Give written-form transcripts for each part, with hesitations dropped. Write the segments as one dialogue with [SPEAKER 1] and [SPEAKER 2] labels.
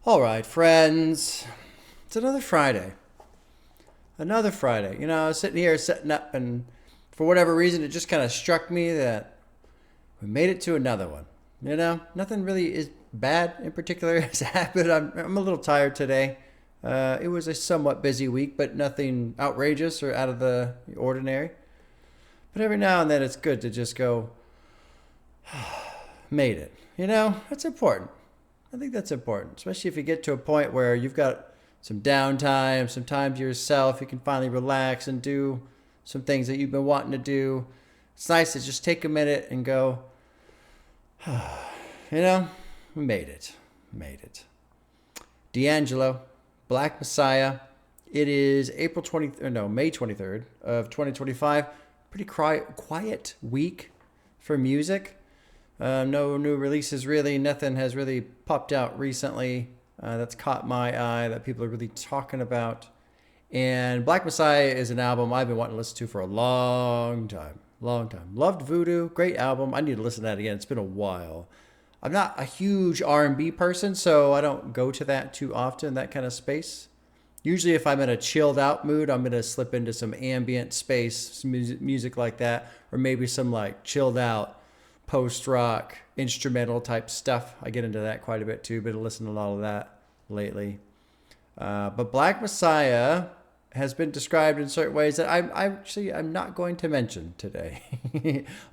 [SPEAKER 1] All right, friends. It's another Friday. Another Friday. I was sitting here setting up, and for whatever reason, it just kind of struck me that we made it to another one. Nothing really is bad in particular has happened. I'm a little tired today. It was a somewhat busy week, but nothing outrageous or out of the ordinary. But every now and then, it's good to just go, made it. That's important. I think that's important, especially if you get to a point where you've got some downtime, some time to yourself. You can finally relax and do some things that you've been wanting to do. It's nice to just take a minute and go, we made it. Made it. D'Angelo, Black Messiah. It is May 23rd of 2025. Pretty quiet week for music. No new releases really. Nothing has really popped out recently that's caught my eye that people are really talking about. And Black Messiah is an album I've been wanting to listen to for a long time. Long time. Loved Voodoo. Great album. I need to listen to that again. It's been a while. I'm not a huge R&B person, so I don't go to that too often, that kind of space. Usually if I'm in a chilled out mood, I'm going to slip into some ambient space, some music like that, or maybe some like chilled out post-rock, instrumental type stuff. I get into that quite a bit too, but I listen to a lot of that lately. But Black Messiah has been described in certain ways that I'm not going to mention today.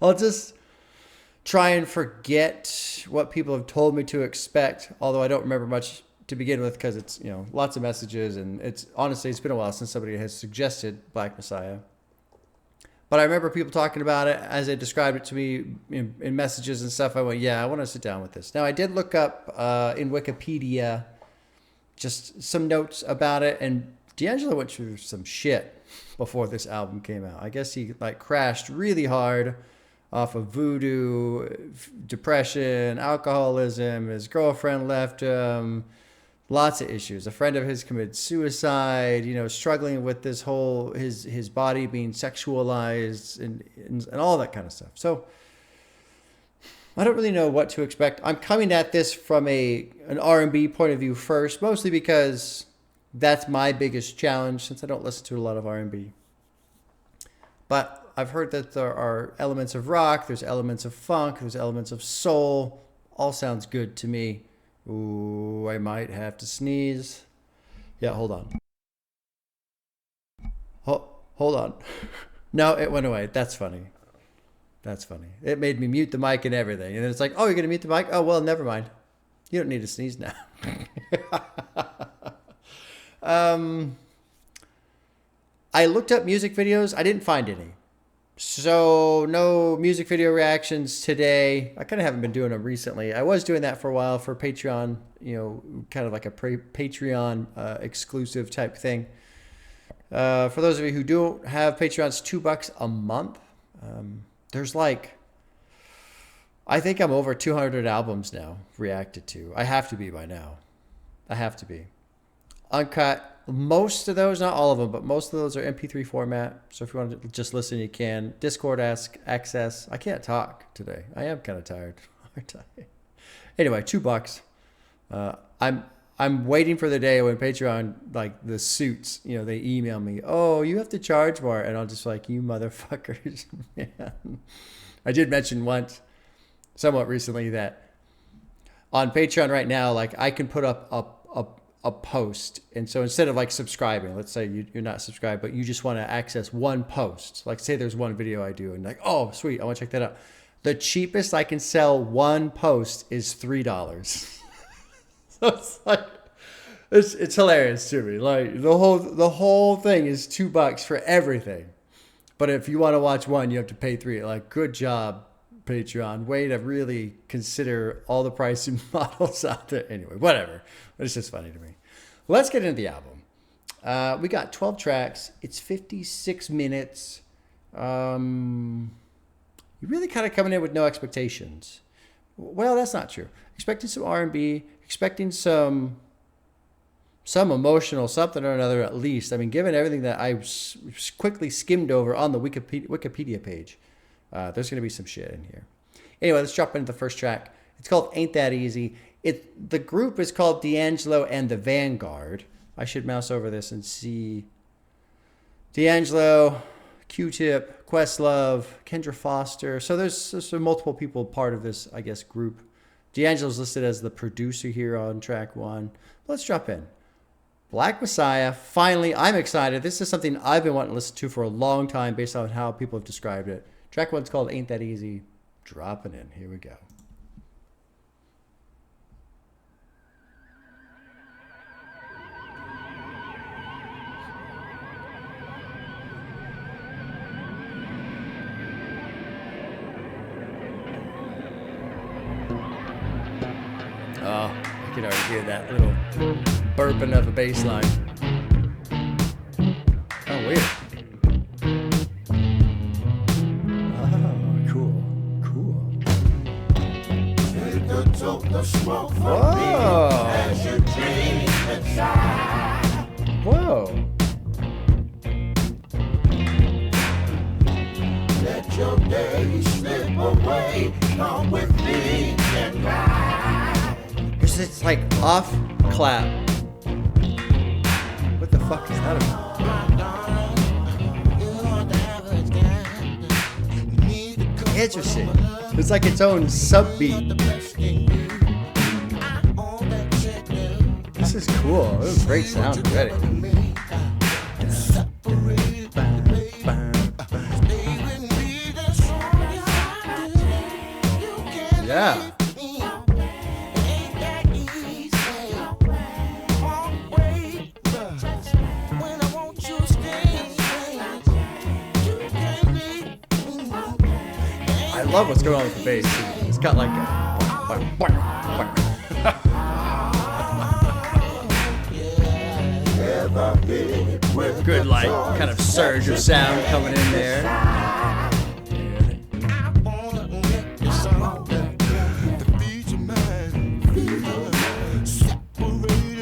[SPEAKER 1] I'll just try and forget what people have told me to expect, although I don't remember much to begin with because it's, lots of messages, and it's been a while since somebody has suggested Black Messiah. But I remember people talking about it as they described it to me in messages and stuff. I went, yeah, I want to sit down with this. Now, I did look up in Wikipedia just some notes about it, and D'Angelo went through some shit before this album came out. I guess he crashed really hard off of voodoo, depression, alcoholism. His girlfriend left him. Lots of issues. A friend of his committed suicide, struggling with this whole, his body being sexualized and all that kind of stuff. So I don't really know what to expect. I'm coming at this from an R&B point of view first, mostly because that's my biggest challenge since I don't listen to a lot of R&B. But I've heard that there are elements of rock, there's elements of funk, there's elements of soul. All sounds good to me. Ooh, I might have to sneeze. Yeah, hold on. Hold on. No, it went away. That's funny. That's funny. It made me mute the mic and everything. And then it's like, oh, you're going to mute the mic? Oh, well, never mind. You don't need to sneeze now. I looked up music videos. I didn't find any. So no music video reactions today. I kind of haven't been doing them recently. I was doing that for a while for Patreon, kind of like a Patreon exclusive type thing. For those of you who don't have Patreon, it's $2 a month. There's I think I'm over 200 albums now reacted to. I have to be by now. I have to be. Uncut. Most of those, not all of them, but most of those are MP3 format. So if you want to just listen, you can. Discord access. I can't talk today. I am kind of tired. Anyway, $2. I'm waiting for the day when Patreon, the suits, they email me, oh, you have to charge more. And I'll just you motherfuckers. Man. I did mention once, somewhat recently, that on Patreon right now, I can put up a post. And so instead of subscribing, let's say you're not subscribed, but you just want to access one post. Say there's one video I do and oh, sweet, I want to check that out. The cheapest I can sell one post is $3. So it's hilarious to me. The whole thing is $2 for everything. But if you want to watch one, you have to pay $3. Good job, Patreon. Way to really consider all the pricing models out there. Anyway, whatever. But it's just funny to me. Let's get into the album. We got 12 tracks. It's 56 minutes. You're really kind of coming in with no expectations. Well, that's not true. Expecting some R&B, expecting some emotional something or another at least. I mean, given everything that I quickly skimmed over on the Wikipedia page, there's going to be some shit in here. Anyway, let's jump into the first track. It's called Ain't That Easy. The group is called D'Angelo and the Vanguard. I should mouse over this and see. D'Angelo, Q-Tip, Questlove, Kendra Foster. So there's multiple people part of this, I guess, group. D'Angelo's listed as the producer here on track 1. Let's drop in. Black Messiah. Finally, I'm excited. This is something I've been wanting to listen to for a long time based on how people have described it. Track 1's called Ain't That Easy. Dropping in. Here we go. Oh, I can already hear that little burping of a bass line. Oh, weird. Oh, cool. Cool. Whoa. Whoa. Let your days slip away. Come with me and ride. It's like off clap. What the fuck is that about? Interesting. It's like its own subbeat. This is cool. This is great sound already. Yeah. I love what's going on with the bass. It's got like a good like kind of surge of sound coming in there.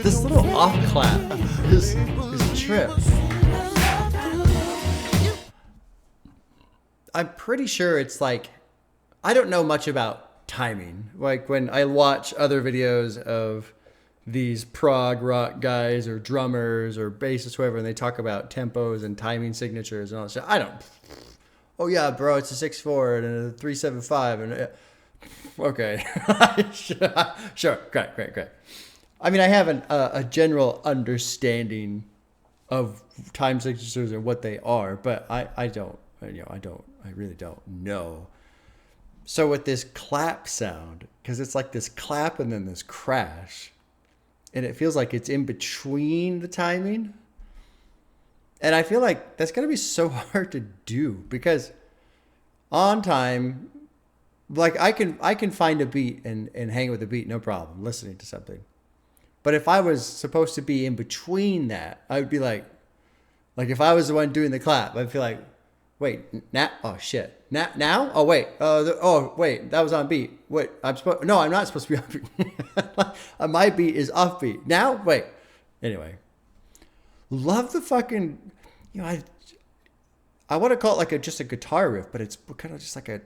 [SPEAKER 1] This little off clap is a trip. I'm pretty sure it's like, I don't know much about timing. Like when I watch other videos of these prog rock guys or drummers or bassists, whoever, and they talk about tempos and timing signatures and all that stuff. I don't. Oh yeah, bro, it's a 6/4 and a 3/7/5 and okay, sure, great. I mean, I have a general understanding of time signatures and what they are, but I don't. I really don't know. So with this clap sound, because it's like this clap and then this crash, and it feels like it's in between the timing. And I feel like that's going to be so hard to do because on time, like I can find a beat and hang with a beat, no problem, listening to something. But if I was supposed to be in between that, I would be like if I was the one doing the clap, I'd feel like, wait, now? Oh shit! Now? Oh wait! Wait, that was on beat. Wait, I'm not supposed to be on beat. My beat is off beat. Now? Wait. Anyway, love the fucking. I want to call it like just a guitar riff, but it's kind of just like a.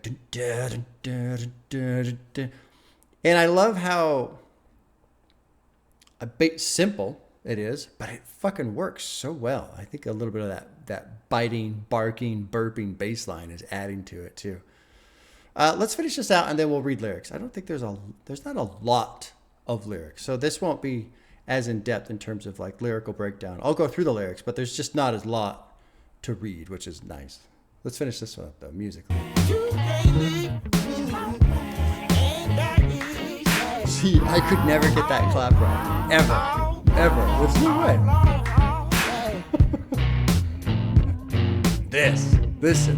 [SPEAKER 1] And I love how simple it is, but it fucking works so well. I think a little bit of that biting, barking, burping bass line is adding to it too. Let's finish this out and then we'll read lyrics. I don't think there's not a lot of lyrics, so this won't be as in depth in terms of like lyrical breakdown. I'll go through the lyrics, but there's just not as lot to read, which is nice. Let's finish this one up though, musically. See, I could never get that clap right. Ever. There's no way. This is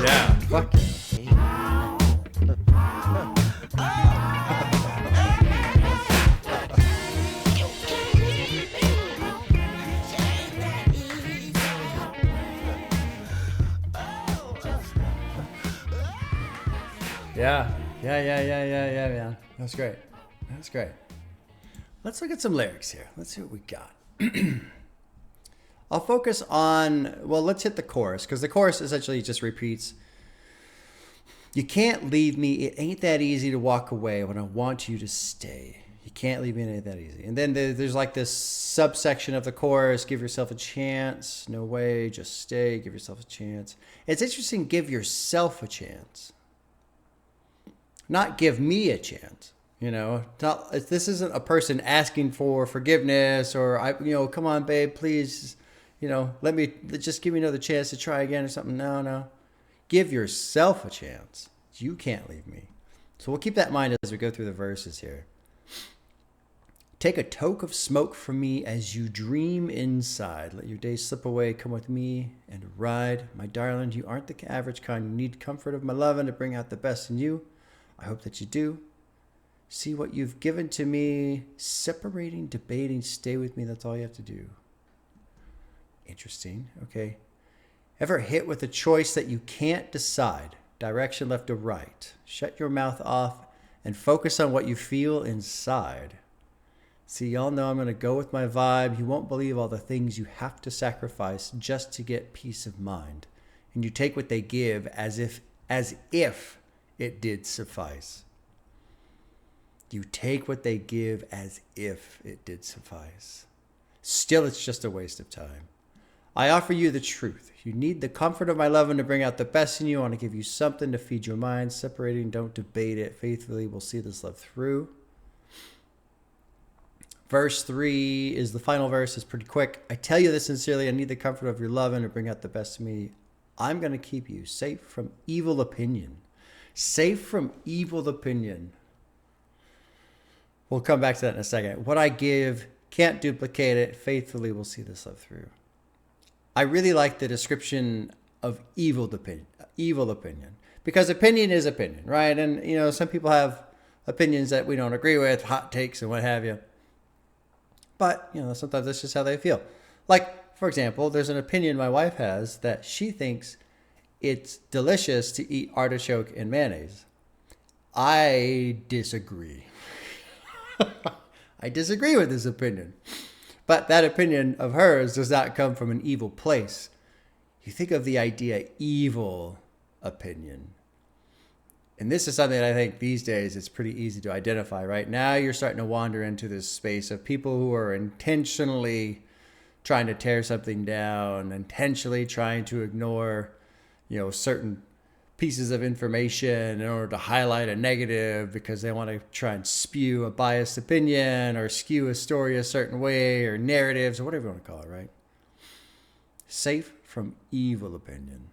[SPEAKER 1] Yeah, fuck it. man. That's great. That's great. Let's look at some lyrics here. Let's see what we got. I'll focus on, well, let's hit the chorus, because the chorus essentially just repeats, you can't leave me, it ain't that easy to walk away when I want you to stay. You can't leave me, it ain't that easy. And then there's like this subsection of the chorus, give yourself a chance, no way, just stay, give yourself a chance. It's interesting, give yourself a chance. Not give me a chance. You know, this isn't a person asking for forgiveness or, come on, babe, please, just give me another chance to try again or something. No. Give yourself a chance. You can't leave me. So we'll keep that in mind as we go through the verses here. Take a toke of smoke from me as you dream inside. Let your days slip away. Come with me and ride. My darling, you aren't the average kind. You need comfort of my loving to bring out the best in you. I hope that you do. See what you've given to me. Separating, debating, stay with me. That's all you have to do. Interesting. Okay. Ever hit with a choice that you can't decide? Direction left or right? Shut your mouth off and focus on what you feel inside. See, y'all know I'm going to go with my vibe. You won't believe all the things you have to sacrifice just to get peace of mind. And you take what they give as if it did suffice. You take what they give as if it did suffice. Still, it's just a waste of time. I offer you the truth. You need the comfort of my loving to bring out the best in you. I want to give you something to feed your mind. Separating, don't debate it. Faithfully, we'll see this love through. Verse 3 is the final verse. It's pretty quick. I tell you this sincerely. I need the comfort of your loving to bring out the best in me. I'm going to keep you safe from evil opinion. Safe from evil opinion. We'll come back to that in a second. What I give, can't duplicate it. Faithfully, we'll see this love through. I really like the description of evil opinion, because opinion is opinion, right? And, some people have opinions that we don't agree with, hot takes and what have you. But, sometimes that's just how they feel. Like, for example, there's an opinion my wife has that she thinks it's delicious to eat artichoke and mayonnaise. I disagree. I disagree with this opinion. But that opinion of hers does not come from an evil place. You think of the idea evil opinion. And this is something that I think these days it's pretty easy to identify. Right now you're starting to wander into this space of people who are intentionally trying to tear something down, intentionally trying to ignore, certain pieces of information in order to highlight a negative because they want to try and spew a biased opinion or skew a story a certain way, or narratives, or whatever you want to call it, right? Safe from evil opinion.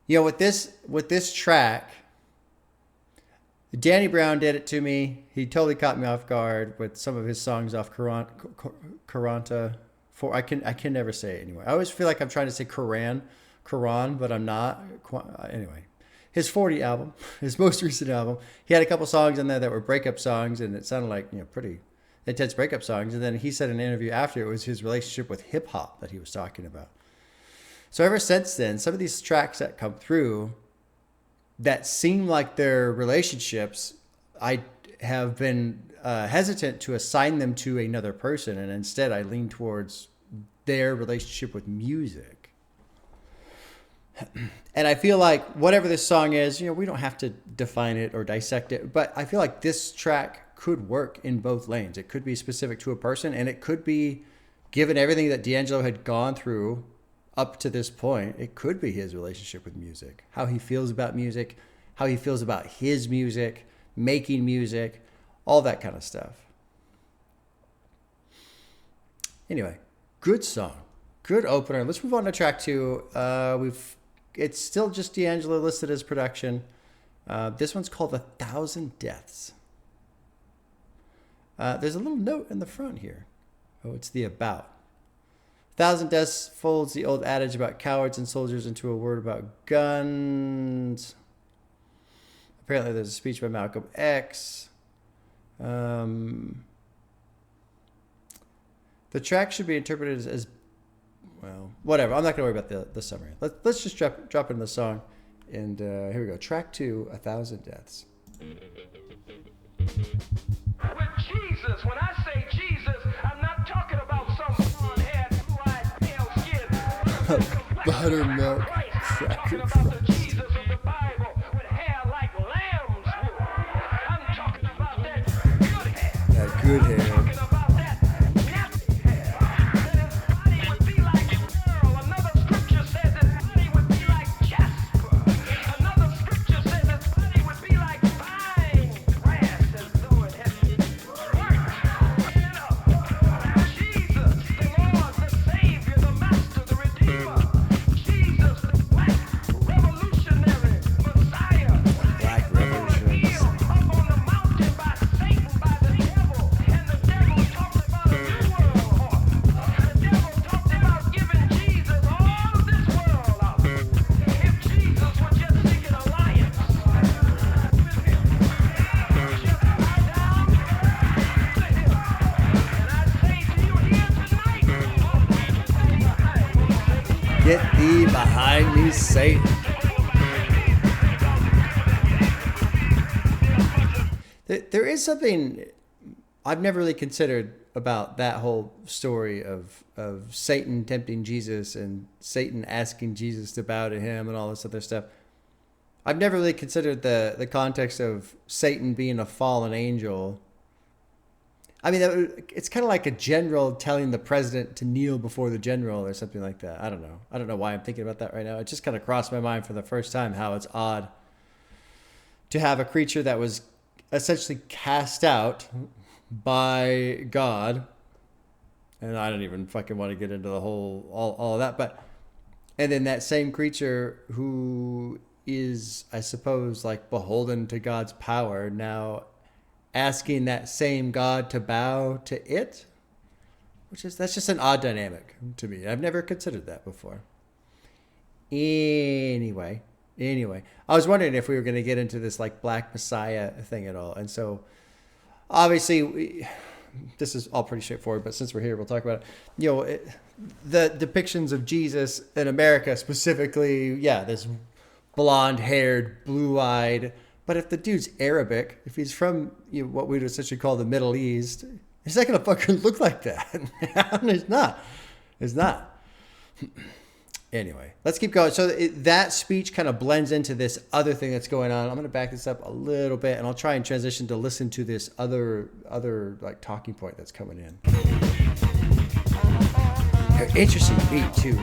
[SPEAKER 1] With this track, Danny Brown did it to me. He totally caught me off guard with some of his songs off Karanta. I can never say it anymore. I always feel like I'm trying to say Quran, but I'm not. Anyway, his 40 album, his most recent album, he had a couple songs in there that were breakup songs, and it sounded like pretty intense breakup songs. And then he said in an interview after, it was his relationship with hip hop that he was talking about. So ever since then, some of these tracks that come through that seem like their relationships, I have been hesitant to assign them to another person, and instead I lean towards their relationship with music. And I feel like whatever this song is, we don't have to define it or dissect it, but I feel like this track could work in both lanes. It could be specific to a person, and it could be, given everything that D'Angelo had gone through up to this point, it could be his relationship with music, how he feels about music, how he feels about his music, making music, all that kind of stuff. Anyway, good song, good opener. Let's move on to track 2. It's still just D'Angelo listed as production. This one's called 1,000 Deaths. There's a little note in the front here. Oh, it's the about. 1,000 Deaths folds the old adage about cowards and soldiers into a word about guns. Apparently there's a speech by Malcolm X. The track should be interpreted as well, whatever. I'm not going to worry about the summary. Let's just drop into the song. And here we go. Track 2, 1,000 Deaths.
[SPEAKER 2] With Jesus, when I say Jesus, I'm not talking about some blonde-haired, blue-eyed, pale skin.
[SPEAKER 1] Buttermilk
[SPEAKER 2] Cracker
[SPEAKER 1] Christ.
[SPEAKER 2] about the Jesus of the Bible with hair like lamb's wool. I'm talking about that good hair.
[SPEAKER 1] That good hair.
[SPEAKER 2] I'm talking about that nappy hair. That his body would be like pearl. Another scripture says his body would be like jasper. Another scripture says his body would be like fine brass, as though it had been worked. Jesus, the Lord, the Savior, the Master, the Redeemer. Jesus, the black revolutionary Messiah.
[SPEAKER 1] Black revolutionary
[SPEAKER 2] Healed up on the mountain by Satan, by the devil. And the devil talked about a new world order. The devil talked about giving Jesus all of this world up. If Jesus were just seeking alliance with him. Just bow down to him. And I say to you here tonight,
[SPEAKER 1] Get thee behind me, Satan. There is something I've never really considered about that whole story of Satan tempting Jesus and Satan asking Jesus to bow to him and all this other stuff. I've never really considered the context of Satan being a fallen angel. I mean, it's kind of like a general telling the president to kneel before the general or something like that. I don't know. I don't know why I'm thinking about that right now. It just kind of crossed my mind for the first time how it's odd to have a creature that was essentially cast out by God. And I don't even fucking want to get into the whole, all of that. But, and then that same creature who is, I suppose, like beholden to God's power now asking that same God to bow to it, that's just an odd dynamic to me. I've never considered that before. Anyway, I was wondering if we were going to get into this like Black Messiah thing at all. And so obviously this is all pretty straightforward, but since we're here, we'll talk about it. The depictions of Jesus in America specifically, this blonde haired, blue eyed. But if the dude's Arabic, if he's from what we'd essentially call the Middle East, he's not going to fucking look like that. It's not. Anyway, let's keep going. So that speech kind of blends into this other thing that's going on. I'm going to back this up a little bit, and I'll try and transition to listen to this other like talking point that's coming in. Interesting beat too.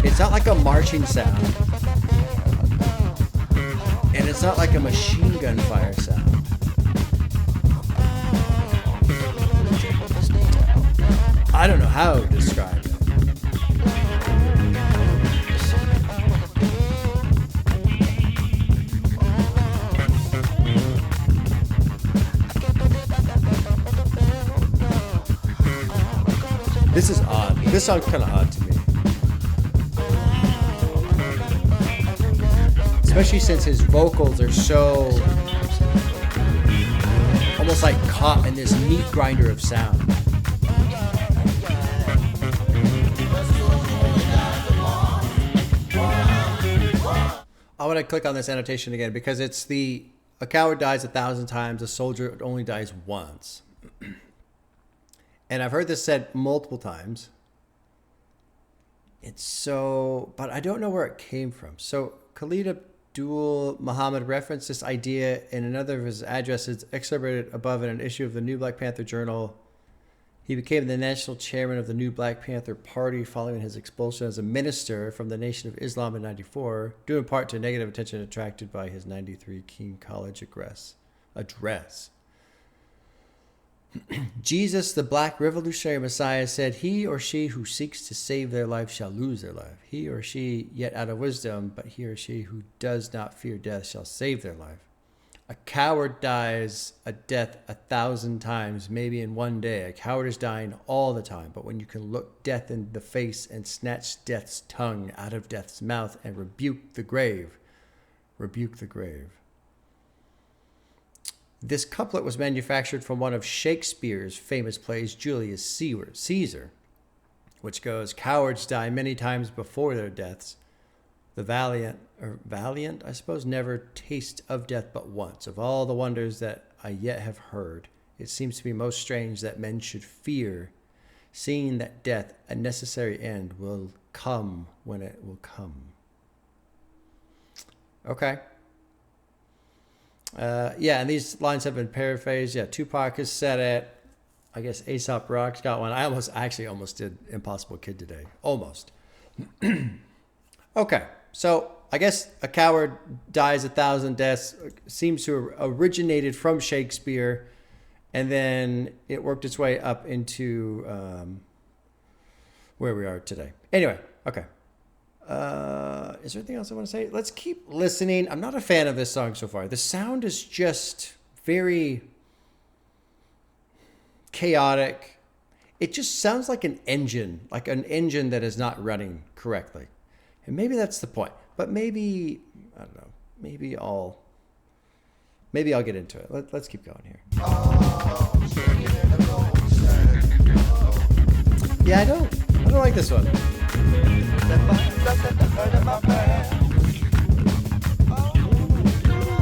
[SPEAKER 1] It's not like a marching sound. And it's not like a machine gun fire sound. I don't know how to describe it. This is odd. This song's kind of odd to me. Especially since his vocals are so almost like caught in this meat grinder of sound. I want to click on this annotation again because it's a coward dies 1,000 times, a soldier only dies once. And I've heard this said multiple times. But I don't know where it came from. So Khalid Abdul Muhammad referenced this idea in another of his addresses excerpted above in an issue of the New Black Panther Journal. He became the national chairman of the New Black Panther Party following his expulsion as a minister from the Nation of Islam in 1994, due in part to negative attention attracted by his 1993 King College address. Jesus, the black revolutionary Messiah, said, "He or she who seeks to save their life shall lose their life. He or she yet out of wisdom, but he or she who does not fear death shall save their life. A coward dies a death 1,000 times, maybe in one day. A coward is dying all the time, but when you can look death in the face and snatch death's tongue out of death's mouth and rebuke the grave. This couplet was manufactured from one of Shakespeare's famous plays, Julius Caesar, which goes, "Cowards die many times before their deaths, The valiant, I suppose, never taste of death but once. Of all the wonders that I yet have heard, it seems to me most strange that men should fear, seeing that death, a necessary end, will come when it will come. Okay. Yeah, and these lines have been paraphrased. Yeah, Tupac has said it. I guess Aesop Rock's got one. I actually almost did Impossible Kid today. Almost. Okay, so I guess a coward dies 1,000 deaths seems to have originated from Shakespeare, and then it worked its way up into where we are today. Anyway, okay. Is there anything else I want to say? Let's keep listening. I'm not a fan of this song so far. The sound is just very chaotic. It just sounds like an engine that is not running correctly. And maybe that's the point. But maybe, I don't know, maybe I'll get into it. Let's keep going here. Yeah, I don't like this one.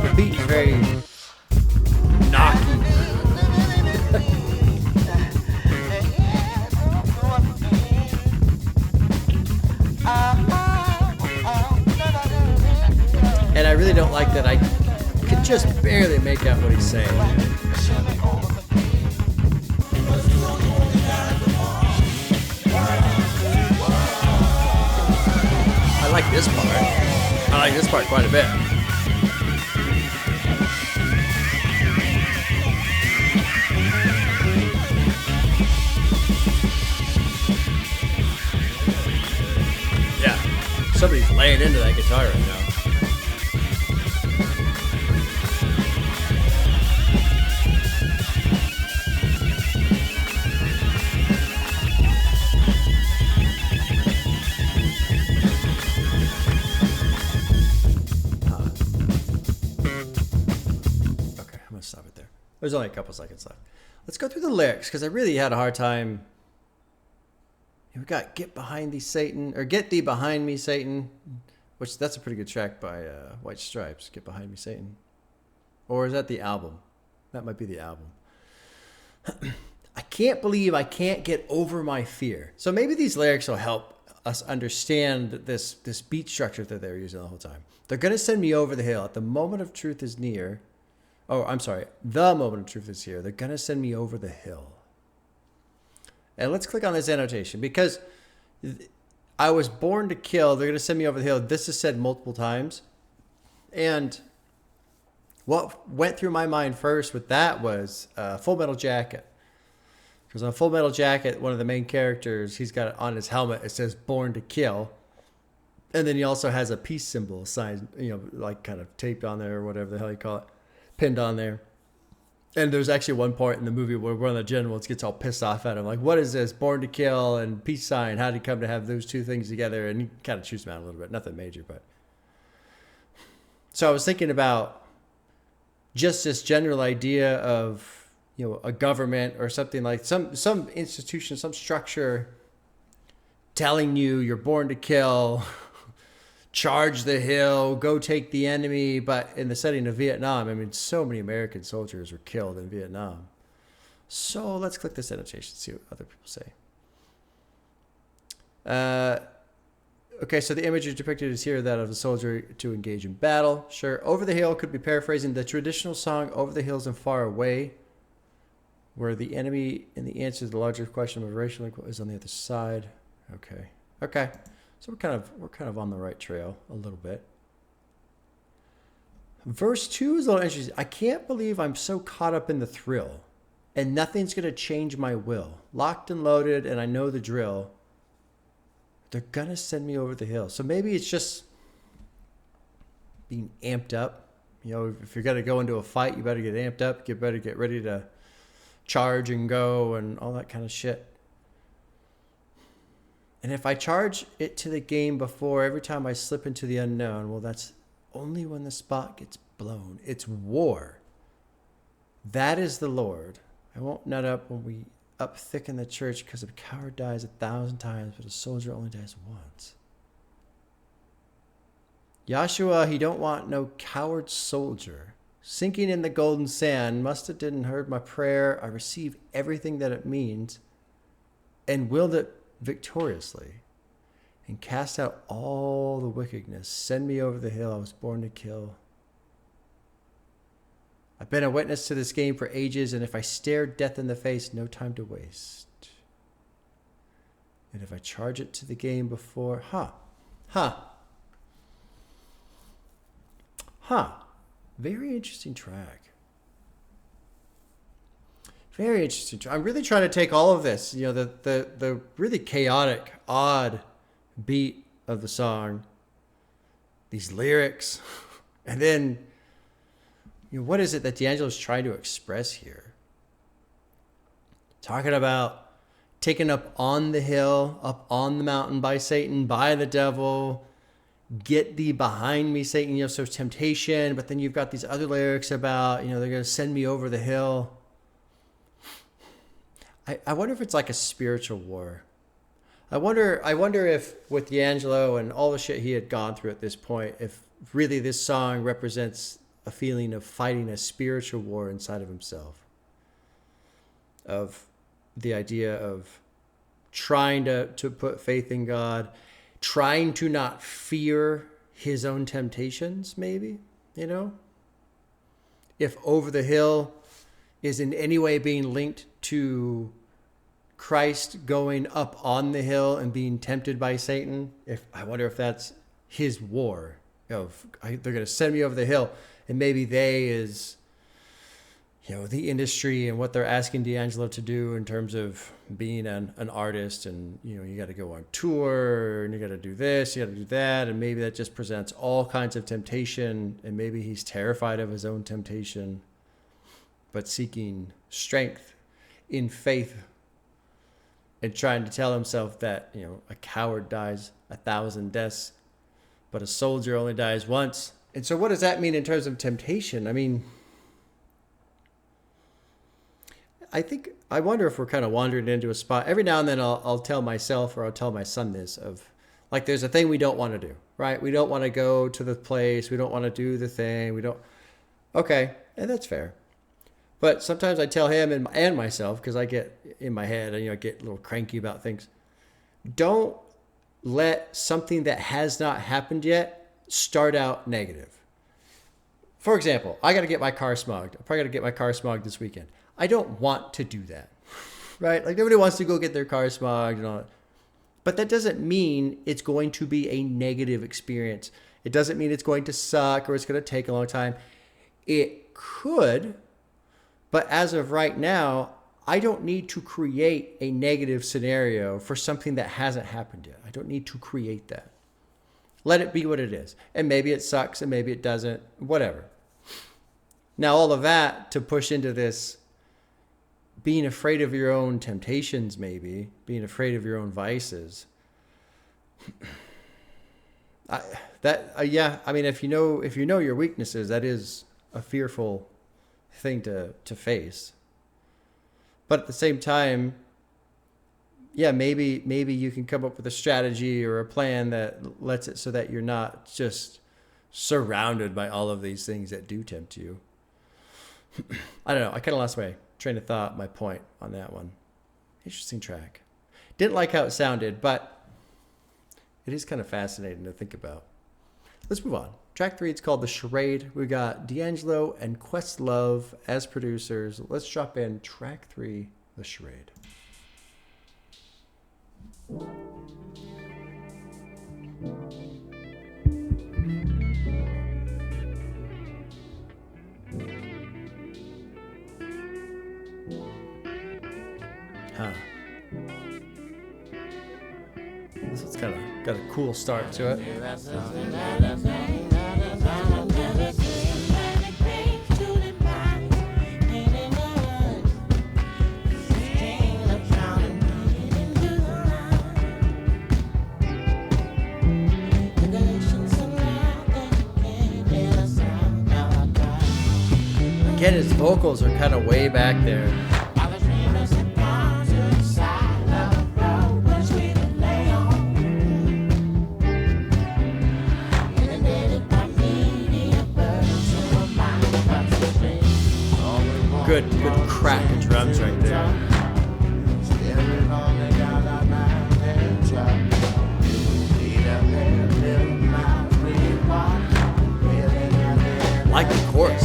[SPEAKER 1] The beat's very knocky. And I really don't like that I could just barely make out what he's saying. I like this part. I like this part quite a bit. Yeah, somebody's laying into that guitar right now. There's only a couple seconds left. Let's go through the lyrics because I really had a hard time. We got "Get Behind Thee, Satan," or "Get Thee Behind Me, Satan," which that's a pretty good track by White Stripes. "Get Behind Me, Satan," or is that the album? That might be the album. I can't believe I can't get over my fear. So maybe these lyrics will help us understand this beat structure that they're using the whole time. They're gonna send me over the hill. At the moment of truth is near. Oh, I'm sorry. The moment of truth is here. They're going to send me over the hill. And let's click on this annotation because I was born to kill. They're going to send me over the hill. This is said multiple times. And what went through my mind first with that was Full Metal Jacket. Because on Full Metal Jacket, one of the main characters, he's got on his helmet, it says "Born to Kill." And then he also has a peace symbol signed, like kind of taped on there or whatever the hell you call it. Pinned on there. And there's actually one part in the movie where one of the generals gets all pissed off at him. Like, what is this? Born to kill and peace sign. How did he come to have those two things together? And he kind of chews him out a little bit. Nothing major, but. So I was thinking about just this general idea of, a government or something like some institution, some structure telling you you're born to kill. Charge the hill, go take the enemy. But in the setting of Vietnam, I mean, so many American soldiers were killed in Vietnam. So let's click this annotation, see what other people say. Okay, so the image depicted is here that of a soldier to engage in battle. Sure. Over the hill could be paraphrasing the traditional song "Over the Hills and Far Away," where the enemy in the answer to the larger question of racial equality is on the other side. Okay. So we're kind of on the right trail a little bit. Verse 2 is a little interesting. I can't believe I'm so caught up in the thrill, and nothing's going to change my will. Locked and loaded, and I know the drill. They're going to send me over the hill. So maybe it's just being amped up. If you're going to go into a fight, you better get amped up. You better get ready to charge and go and all that kind of shit. And if I charge it to the game before every time I slip into the unknown, well, that's only when the spot gets blown. It's war. That is the Lord. I won't nut up when we up thick in the church because a coward dies 1,000 times, but a soldier only dies once. Joshua, he don't want no coward soldier. Sinking in the golden sand, must have didn't heard my prayer. I receive everything that it means and willed it victoriously and cast out all the wickedness. Send me over the hill I was born to kill. I've been a witness to this game for ages, and if I stare death in the face, no time to waste. And if I charge it to the game before, very interesting track. Very interesting. I'm really trying to take all of this, you know, the really chaotic, odd beat of the song, these lyrics, and then, you know, what is it that D'Angelo's trying to express here? Talking about taken up on the hill, up on the mountain by Satan, by the devil. Get thee behind me, Satan. You know, so temptation, but then you've got these other lyrics about, you know, they're going to send me over the hill. I wonder if it's like a spiritual war. I wonder if with D'Angelo and all the shit he had gone through at this point, if really this song represents a feeling of fighting a spiritual war inside of himself. Of the idea of trying to put faith in God, trying to not fear his own temptations, maybe, you know? If over the hill is in any way being linked to Christ going up on the hill and being tempted by Satan, I wonder if that's his war of, they're going to send me over the hill, and maybe they is, you know, the industry and what they're asking D'Angelo to do in terms of being an artist, and, you know, you got to go on tour and you got to do this, you got to do that, and maybe that just presents all kinds of temptation, and maybe he's terrified of his own temptation, but seeking strength in faith and trying to tell himself that, you know, a coward dies 1,000 deaths, but a soldier only dies once. And so what does that mean in terms of temptation? I mean, I wonder if we're kind of wandering into a spot. Every now and then I'll tell myself or I'll tell my son this of, like, there's a thing we don't want to do, right? We don't want to go to the place. We don't want to do the thing. Okay, and that's fair. But sometimes I tell him and myself, because I get in my head and, you know, get a little cranky about things. Don't let something that has not happened yet start out negative. For example, I got to get my car smugged. I'm probably going to get my car smugged this weekend. I don't want to do that, right? Like, nobody wants to go get their car smugged and all that. But that doesn't mean it's going to be a negative experience. It doesn't mean it's going to suck or it's going to take a long time. It could, but as of right now, I don't need to create a negative scenario for something that hasn't happened yet. I don't need to create that. Let it be what it is. And maybe it sucks and maybe it doesn't, whatever. Now, all of that to push into this being afraid of your own temptations, maybe being afraid of your own vices. I mean, if you know your weaknesses, that is a fearful thing to face. But at the same time, yeah, maybe you can come up with a strategy or a plan that lets it so that you're not just surrounded by all of these things that do tempt you. I don't know. I kind of lost my train of thought, my point on that one. Interesting track. Didn't like how it sounded, but it is kind of fascinating to think about. Let's move on. Track 3, it's called The Charade. We got D'Angelo and Questlove as producers. Let's drop in track 3, The Charade. This one's kind of got a cool start to it. Again, his vocals are kind of way back there. good crack of drums right there. Like the chorus.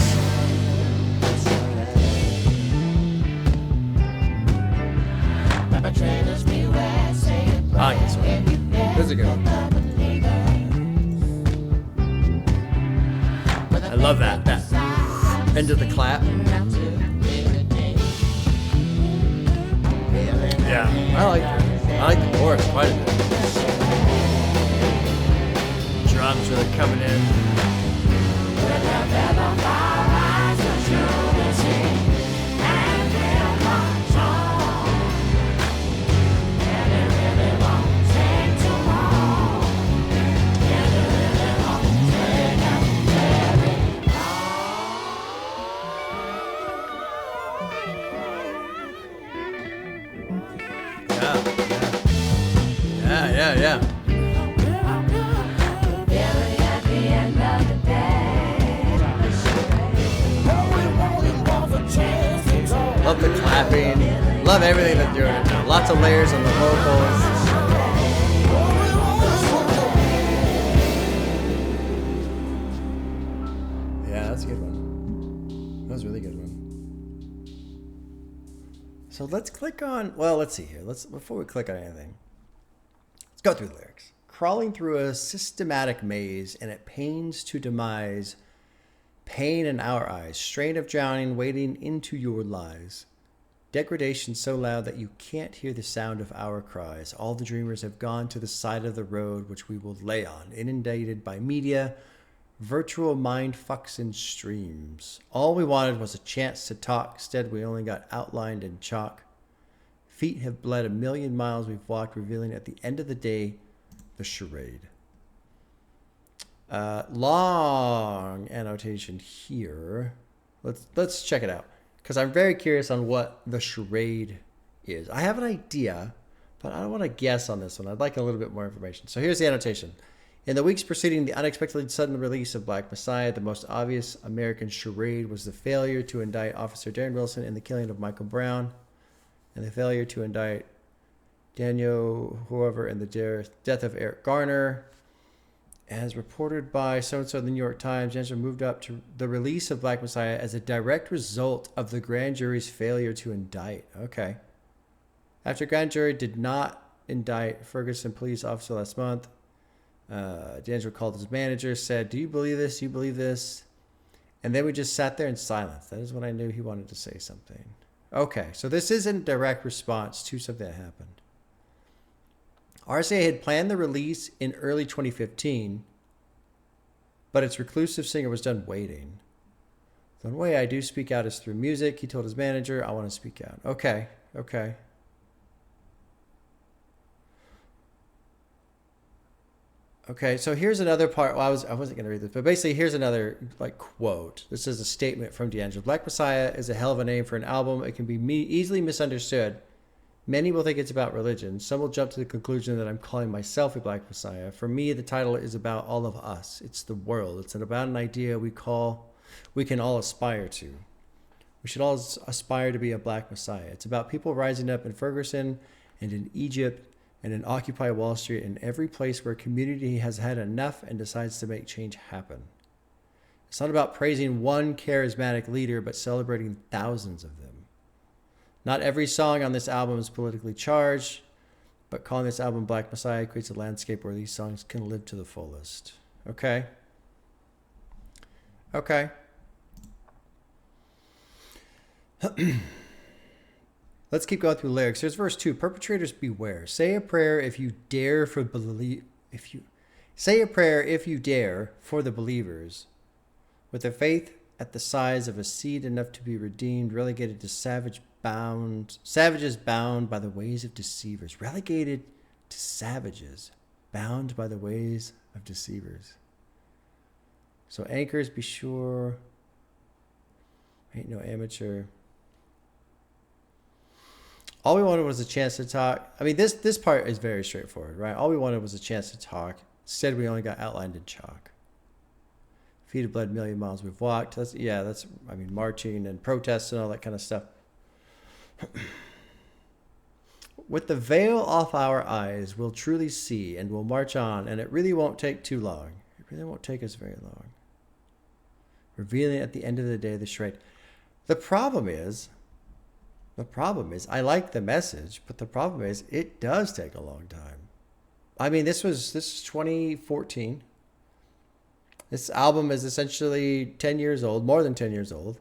[SPEAKER 1] I like this one. This is a good one. I love that end of the clap. Yeah, I like the chorus quite a bit. Drums really coming in. Yeah. Love the clapping. Love everything that they're doing now. Lots of layers on the vocals. Yeah, that's a good one. That was a really good one. So let's click on, well, let's see here. Before we click on anything, let's go through the lyrics. Crawling through a systematic maze, and it pains to demise. Pain in our eyes, strain of drowning, wading into your lies. Degradation so loud that you can't hear the sound of our cries. All the dreamers have gone to the side of the road which we will lay on, inundated by media, virtual mind fucks and streams. All we wanted was a chance to talk. Instead, we only got outlined in chalk. Feet have bled a million miles we've walked, revealing at the end of the day the charade. Long annotation here. Let's check it out, because I'm very curious on what the charade is. I have an idea, but I don't want to guess on this one. I'd like a little bit more information. So here's the annotation. In the weeks preceding the unexpectedly sudden release of Black Messiah, the most obvious American charade was the failure to indict Officer Darren Wilson in the killing of Michael Brown, and the failure to indict Daniel whoever in the death of Eric Garner. As reported by so-and-so in the New York Times, Jensen moved up to the release of Black Messiah as a direct result of the grand jury's failure to indict. Okay. After grand jury did not indict Ferguson police officer last month, D'Angelo called his manager, said, "Do you believe this? Do you believe this?" And then we just sat there in silence. That is when I knew he wanted to say something. Okay, so this isn't a direct response to something that happened. RCA had planned the release in early 2015, but its reclusive singer was done waiting. The only way I do speak out is through music. He told his manager, "I want to speak out." Okay. Okay, so here's another part. Well, I wasn't going to read this, but basically here's another quote. This is a statement from D'Angelo. Black Messiah is a hell of a name for an album. It can be easily misunderstood. Many will think it's about religion. Some will jump to the conclusion that I'm calling myself a Black Messiah. For me, the title is about all of us. It's the world. It's about an idea we can all aspire to. We should all aspire to be a Black Messiah. It's about people rising up in Ferguson and in Egypt and in Occupy Wall Street and every place where a community has had enough and decides to make change happen. It's not about praising one charismatic leader, but celebrating thousands of them. Not every song on this album is politically charged, but calling this album Black Messiah creates a landscape where these songs can live to the fullest. Okay. Let's keep going through lyrics. Here's verse 2. Perpetrators beware. Say a prayer if you dare for the believers, with a faith at the size of a seed enough to be redeemed, relegated to savages bound by the ways of deceivers. Relegated to savages bound by the ways of deceivers. So anchors, be sure. Ain't no amateur. All we wanted was a chance to talk. I mean, this part is very straightforward, right? All we wanted was a chance to talk. Instead, we only got outlined in chalk. feet have bled, million miles we've walked. Marching and protests and all that kind of stuff. With the veil off our eyes, we'll truly see and we'll march on, and it really won't take too long. It really won't take us very long. Revealing at the end of the day the charade. The problem is, I like the message, but the problem is it does take a long time. I mean, this is 2014. This album is essentially 10 years old, more than 10 years old.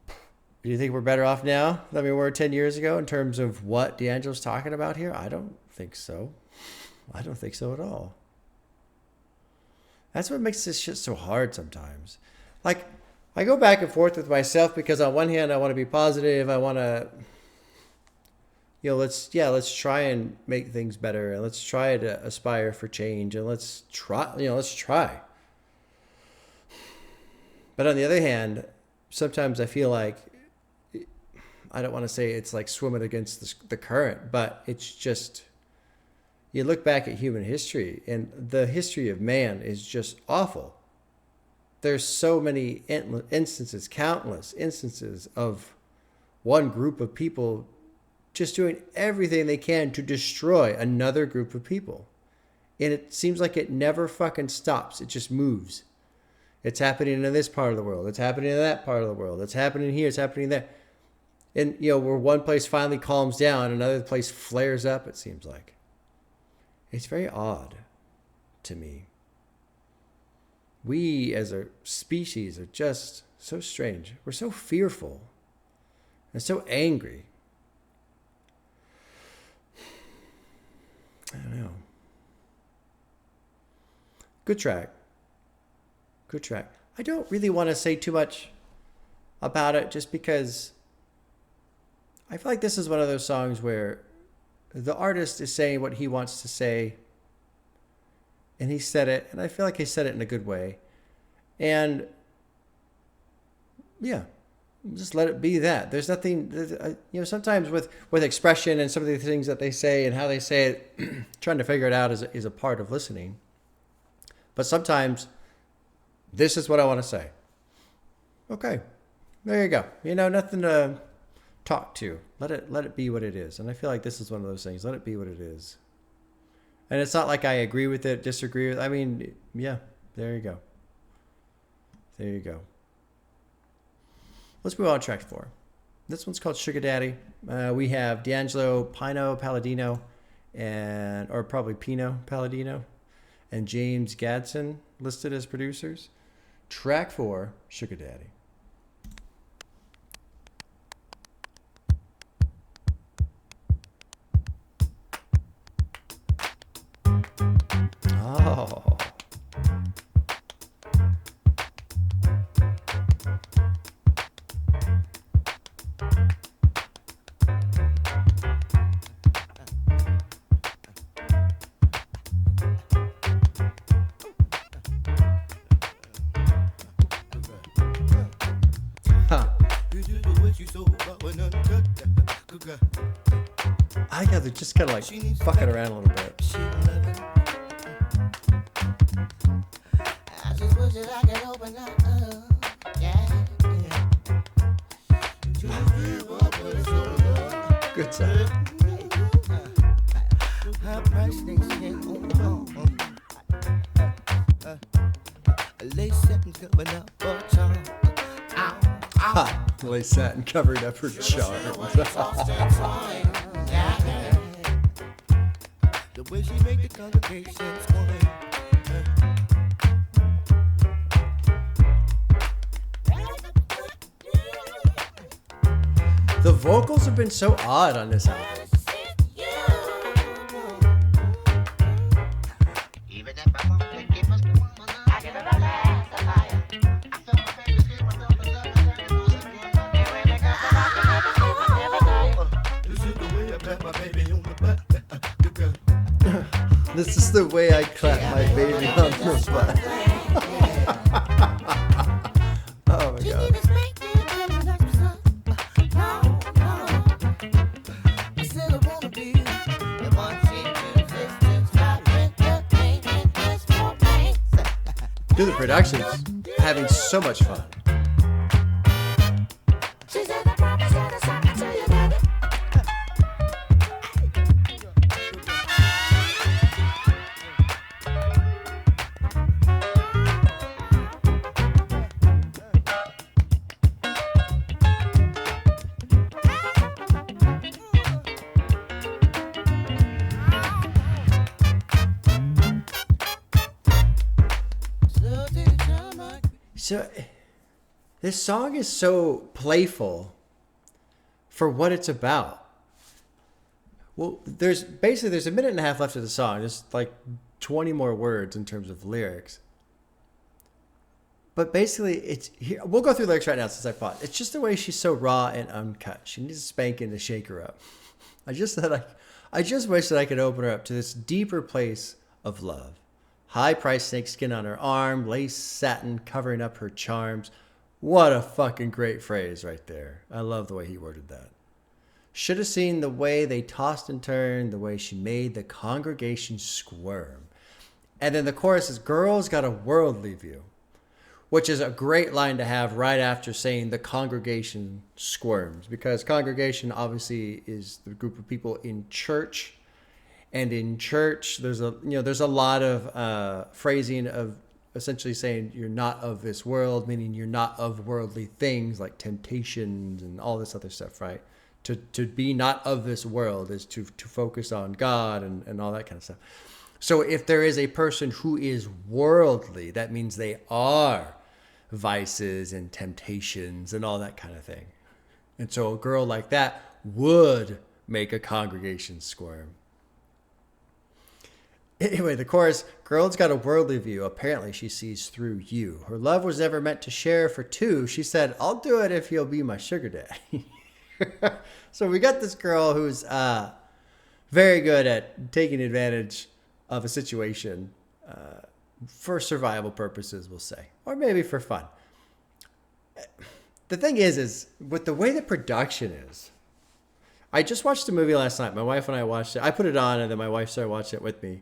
[SPEAKER 1] Do you think we're better off now than we were 10 years ago in terms of what D'Angelo's talking about here? I don't think so. I don't think so at all. That's what makes this shit so hard sometimes. Like, I go back and forth with myself because on one hand, I want to be positive. I want to, let's try and make things better, and let's try to aspire for change, and let's try. But on the other hand, sometimes I feel like, I don't want to say it's like swimming against the current, but it's just, you look back at human history, and the history of man is just awful. There's so many instances, countless instances of one group of people just doing everything they can to destroy another group of people. And it seems like it never fucking stops. It just moves. It's happening in this part of the world. It's happening in that part of the world. It's happening here. It's happening there. And, where one place finally calms down, another place flares up, it seems like. It's very odd to me. We as a species are just so strange. We're so fearful and so angry. I don't know. Good track. I don't really want to say too much about it just because I feel like this is one of those songs where the artist is saying what he wants to say, and he said it, and I feel like he said it in a good way. And yeah, just let it be that. There's nothing, sometimes with expression and some of the things that they say and how they say it, trying to figure it out is a part of listening. But sometimes this is what I want to say. Okay, there you go. Nothing to talk to. Let it be what it is. And I feel like this is one of those things. Let it be what it is. And it's not like I agree with it, disagree with it. I mean, yeah, there you go. Let's move on to track 4. This one's called Sugah Daddy. We have D'Angelo, Pino Palladino, or probably Pino Palladino, and James Gadson listed as producers. Track 4, Sugah Daddy. Oh. I got to just kind of like fucking around a little bit. I just wish that I could open up. Good song. Lace satin covered up her charms. The way she make the congregation swing. The vocals have been so odd on this album. This is the way I clap my baby on the butt. Oh my God. Dude, the production's having so much fun.
[SPEAKER 3] She said the promise of the song to you, daddy.
[SPEAKER 1] So, this song is so playful for what it's about. Well, there's a minute and a half left of the song. There's like 20 more words in terms of lyrics. But basically, it's here. We'll go through lyrics right now since I thought. It's just the way she's so raw and uncut. She needs a spanking to shake her up. I just wish that I could open her up to this deeper place of love. High-priced snakeskin on her arm, lace satin covering up her charms. What a fucking great phrase right there. I love the way he worded that. Should have seen the way they tossed and turned, the way she made the congregation squirm. And then the chorus is, girls got a worldly view, which is a great line to have right after saying the congregation squirms, because congregation obviously is the group of people in church. And in church, there's a lot of phrasing of essentially saying you're not of this world, meaning you're not of worldly things like temptations and all this other stuff, right? To be not of this world is to focus on God and all that kind of stuff. So if there is a person who is worldly, that means they are vices and temptations and all that kind of thing. And so a girl like that would make a congregation squirm. Anyway, the chorus, girl's got a worldly view. Apparently she sees through you. Her love was never meant to share for two. She said, I'll do it if you'll be my sugar daddy. So we got this girl who's very good at taking advantage of a situation for survival purposes, we'll say. Or maybe for fun. The thing is with the way the production is, I just watched the movie last night. My wife and I watched it. I put it on and then my wife started watching it with me.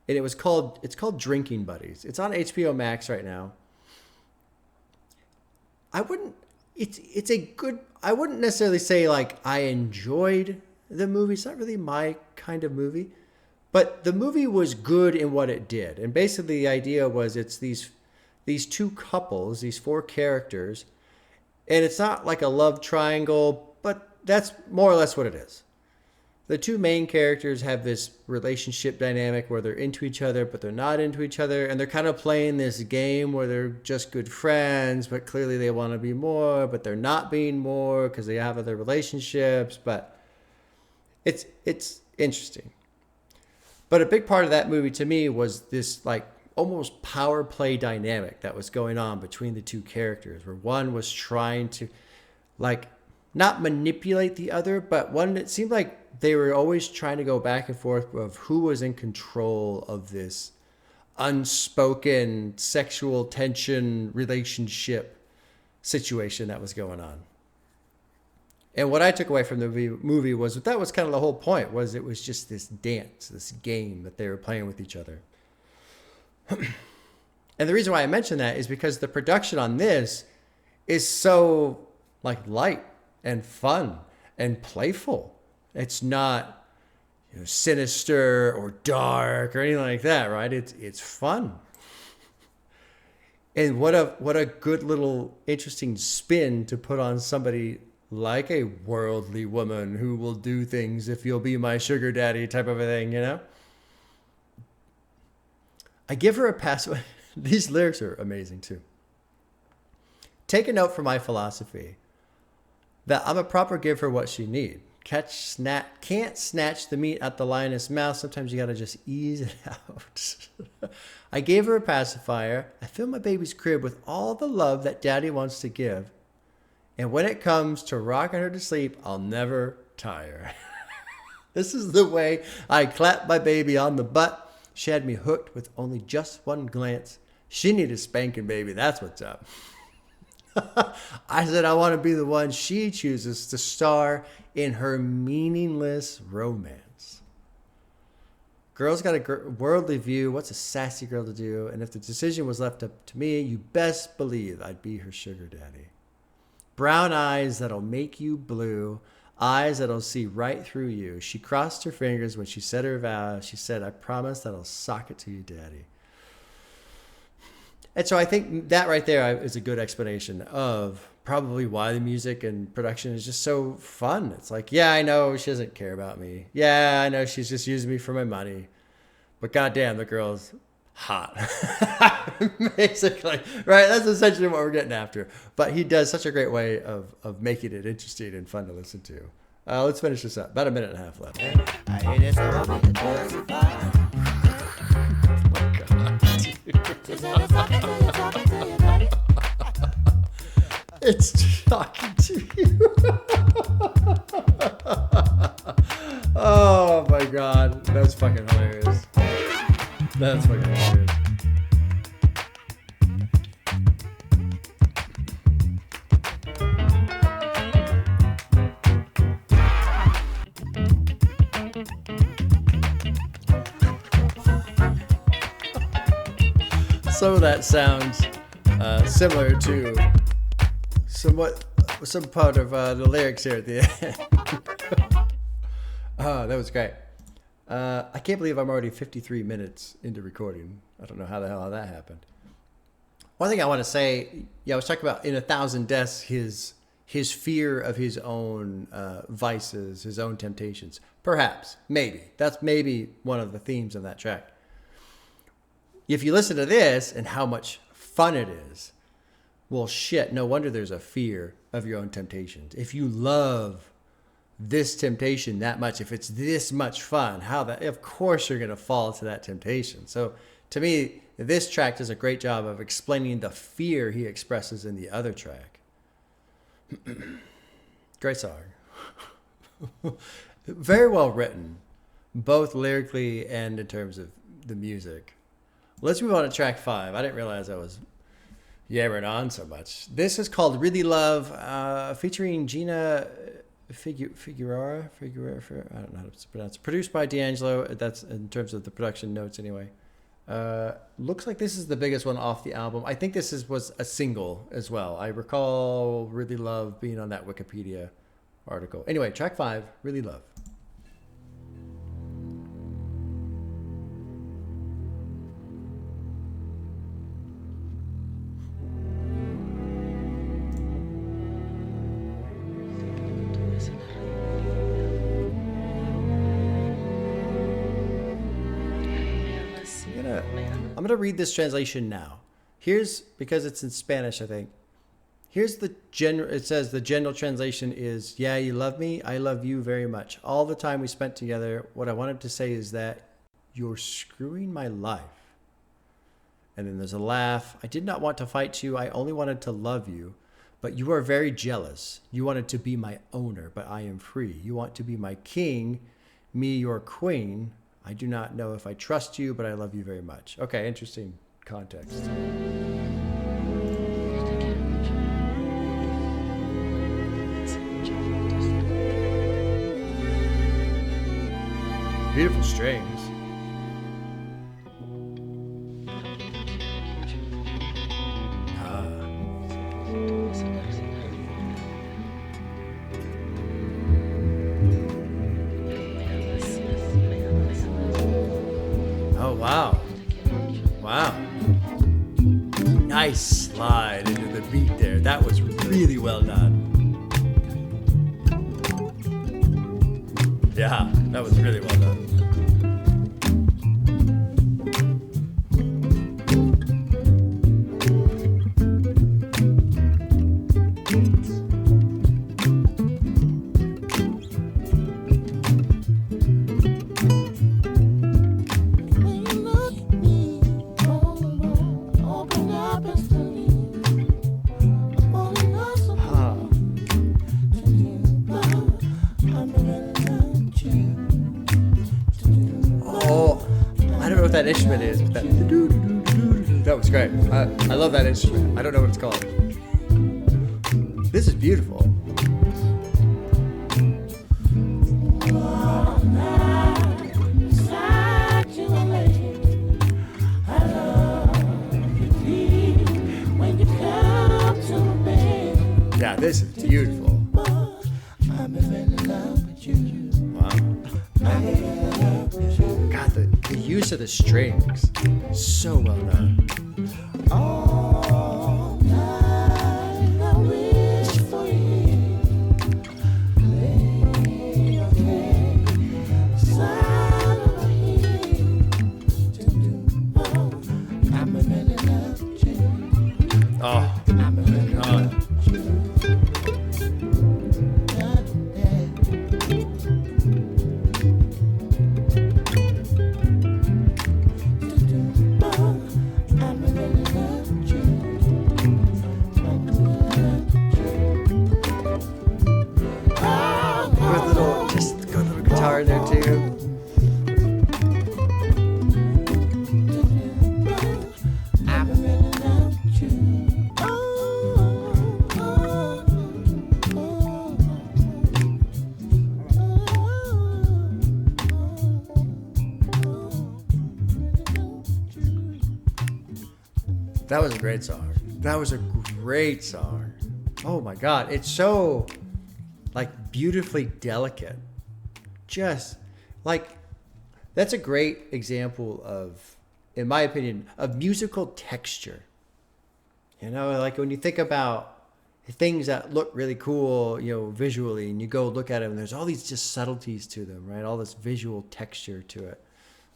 [SPEAKER 1] And it's called Drinking Buddies. It's on HBO Max right now. I wouldn't necessarily say like I enjoyed the movie. It's not really my kind of movie. But the movie was good in what it did. And basically the idea was it's these two couples, these four characters, and it's not like a love triangle, but that's more or less what it is. The two main characters have this relationship dynamic where they're into each other, but they're not into each other. And they're kind of playing this game where they're just good friends, but clearly they want to be more, but they're not being more because they have other relationships. But it's interesting. But a big part of that movie to me was this like almost power play dynamic that was going on between the two characters, where one was trying to like not manipulate the other, but one, it seemed like they were always trying to go back and forth of who was in control of this unspoken sexual tension relationship situation that was going on. And what I took away from the movie was that was kind of the whole point, was it was just this dance, this game that they were playing with each other. And the reason why I mention that is because the production on this is so like light and fun and playful. It's not sinister or dark or anything like that, right? It's fun. And what a good little interesting spin to put on somebody like a worldly woman who will do things if you'll be my sugar daddy type of a thing, I give her a pass. These lyrics are amazing too. Take a note from my philosophy that I'm a proper give her what she need. Can't snatch the meat out the lioness mouth. Sometimes you got to just ease it out. I gave her a pacifier. I fill my baby's crib with all the love that daddy wants to give. And when it comes to rocking her to sleep, I'll never tire. This is the way I clap my baby on the butt. She had me hooked with only just one glance. She needed spanking, baby. That's what's up. I said I want to be the one she chooses to star in her meaningless romance. Girl's got a worldly view. What's a sassy girl to do? And if the decision was left up to me, you best believe I'd be her sugar daddy. Brown eyes that'll make you blue. Eyes that'll see right through you. She crossed her fingers when she said her vows. She said, I promise that I'll sock it to you, daddy. And so I think that right there is a good explanation of probably why the music and production is just so fun. It's like, yeah, I know she doesn't care about me. Yeah, I know she's just using me for my money. But goddamn, the girl's hot. Basically, right? That's essentially what we're getting after. But he does such a great way of making it interesting and fun to listen to. Let's finish this up. About a minute and a half left.
[SPEAKER 3] I hate it so I make it justify. She said it's talking to you, daddy.
[SPEAKER 1] It's talking to you. Oh my god. That's fucking hilarious. That's fucking hilarious. Some of that sounds similar to some part of the lyrics here at the end. Oh, that was great. I can't believe I'm already 53 minutes into recording. I don't know how the hell that happened. One thing I want to say, I was talking about in 1,000 Deaths, his fear of his own vices, his own temptations. Perhaps, maybe. That's maybe one of the themes of that track. If you listen to this and how much fun it is, well, shit, no wonder there's a fear of your own temptations. If you love this temptation that much, if it's this much fun, of course you're going to fall to that temptation. So to me, this track does a great job of explaining the fear he expresses in the other track. Great song. Very well written, both lyrically and in terms of the music. Let's move on to track 5. I didn't realize I was yammering on so much. This is called Really Love, featuring Gina Figueroa. I don't know how to pronounce it. Produced by D'Angelo. That's in terms of the production notes anyway. Looks like this is the biggest one off the album. I think this was a single as well. I recall Really Love being on that Wikipedia article. Anyway, track 5, Really Love. I'm going to read this translation now. Because it's in Spanish, I think. Here's the it says the general translation is, yeah, you love me. I love you very much. All the time we spent together, what I wanted to say is that you're screwing my life. And then there's a laugh. I did not want to fight you. I only wanted to love you. But you are very jealous. You wanted to be my owner, but I am free. You want to be my king, me your queen. I do not know if I trust you, but I love you very much. Okay, interesting context. Beautiful strings. Oh, wow. Wow. Nice slide into the beat there. That was really well done. Yeah, that was really well done.
[SPEAKER 3] When you look at me, open up and sleep. I'm falling off so
[SPEAKER 1] Oh, I don't know what that instrument is, but that was great. I love that instrument. I don't know what it's called. This is beautiful. beautiful.
[SPEAKER 3] I'm in love with you.
[SPEAKER 1] Wow. God, the use of the strings, so well done.
[SPEAKER 3] All night I wish for you. Play your game, side of here to do. I'm in love with you.
[SPEAKER 1] Oh,
[SPEAKER 3] I'm in love
[SPEAKER 1] God.
[SPEAKER 3] with you. I'm in love with you.
[SPEAKER 1] Good little guitar in there too.
[SPEAKER 3] I'm in love with you.
[SPEAKER 1] That was a great song. That was a great song. Oh my God. It's so like beautifully delicate. Just like, that's a great example of, in my opinion, of musical texture. You know, like when you think about things that look really cool, you know, visually, and you go look at them, and there's all these just subtleties to them, right? All this visual texture to it.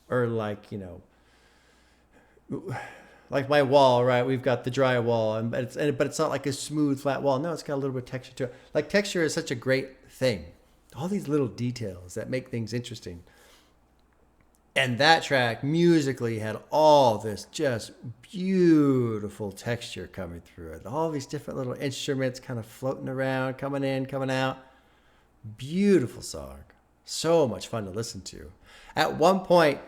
[SPEAKER 1] Or like, you know, like my wall, right? We've got the drywall, but it's not like a smooth, flat wall. No, it's got a little bit of texture to it. Like texture is such a great thing. All these little details that make things interesting. And that track musically had all this just beautiful texture coming through it. All these different little instruments kind of floating around, coming in, coming out. Beautiful song. So much fun to listen to. At one point,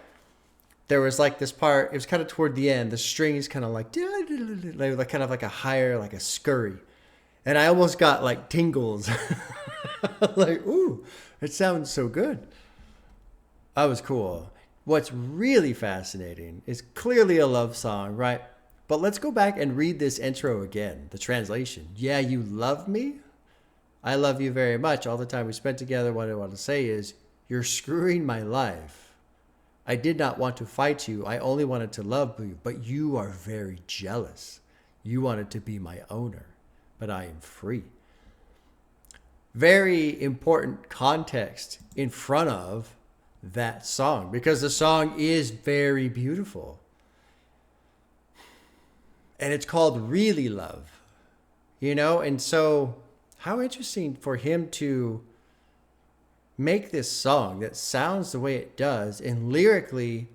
[SPEAKER 1] there was like this part, it was kind of toward the end, the strings kind of like, like kind of like a higher, like a scurry. And I almost got like tingles. Like, ooh, it sounds so good. That was cool. What's really fascinating is clearly a love song, right? But let's go back and read this intro again, the translation. Yeah, you love me? I love you very much. All the time we spent together, what I want to say is, you're screwing my life. I did not want to fight you. I only wanted to love you, but you are very jealous. You wanted to be my owner, but I am free. Very important context in front of that song, because the song is very beautiful. And it's called Really Love, you know? And so how interesting for him to make this song that sounds the way it does, and lyrically,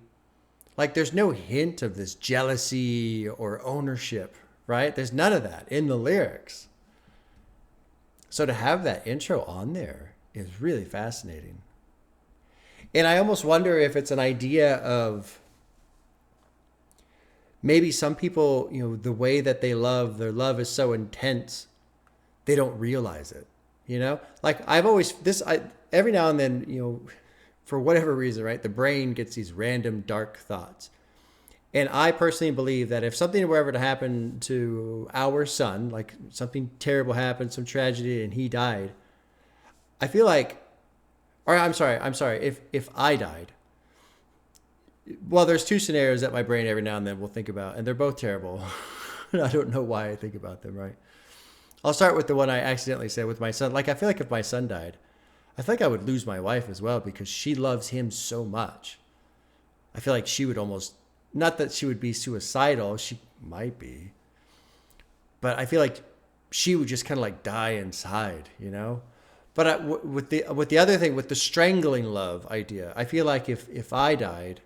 [SPEAKER 1] like there's no hint of this jealousy or ownership, right? There's none of that in the lyrics. So to have that intro on there is really fascinating. And I almost wonder if it's an idea of maybe some people, you know, the way that they love, their love is so intense, they don't realize it, you know? Like I've always, every now and then, you know, for whatever reason, right, the brain gets these random dark thoughts. And I personally believe that if something were ever to happen to our son, like something terrible happened, some tragedy, and he died, I feel like, or I'm sorry, if I died, well, there's two scenarios that my brain every now and then will think about, and they're both terrible. And I don't know why I think about them, right? I'll start with the one I accidentally said with my son. Like, I feel like if my son died, I think I would lose my wife as well, because she loves him so much. I feel like she would almost, not that she would be suicidal, she might be, but I feel like she would just kind of like die inside, you know? But with the other thing, with the strangling love idea, I feel like if I died,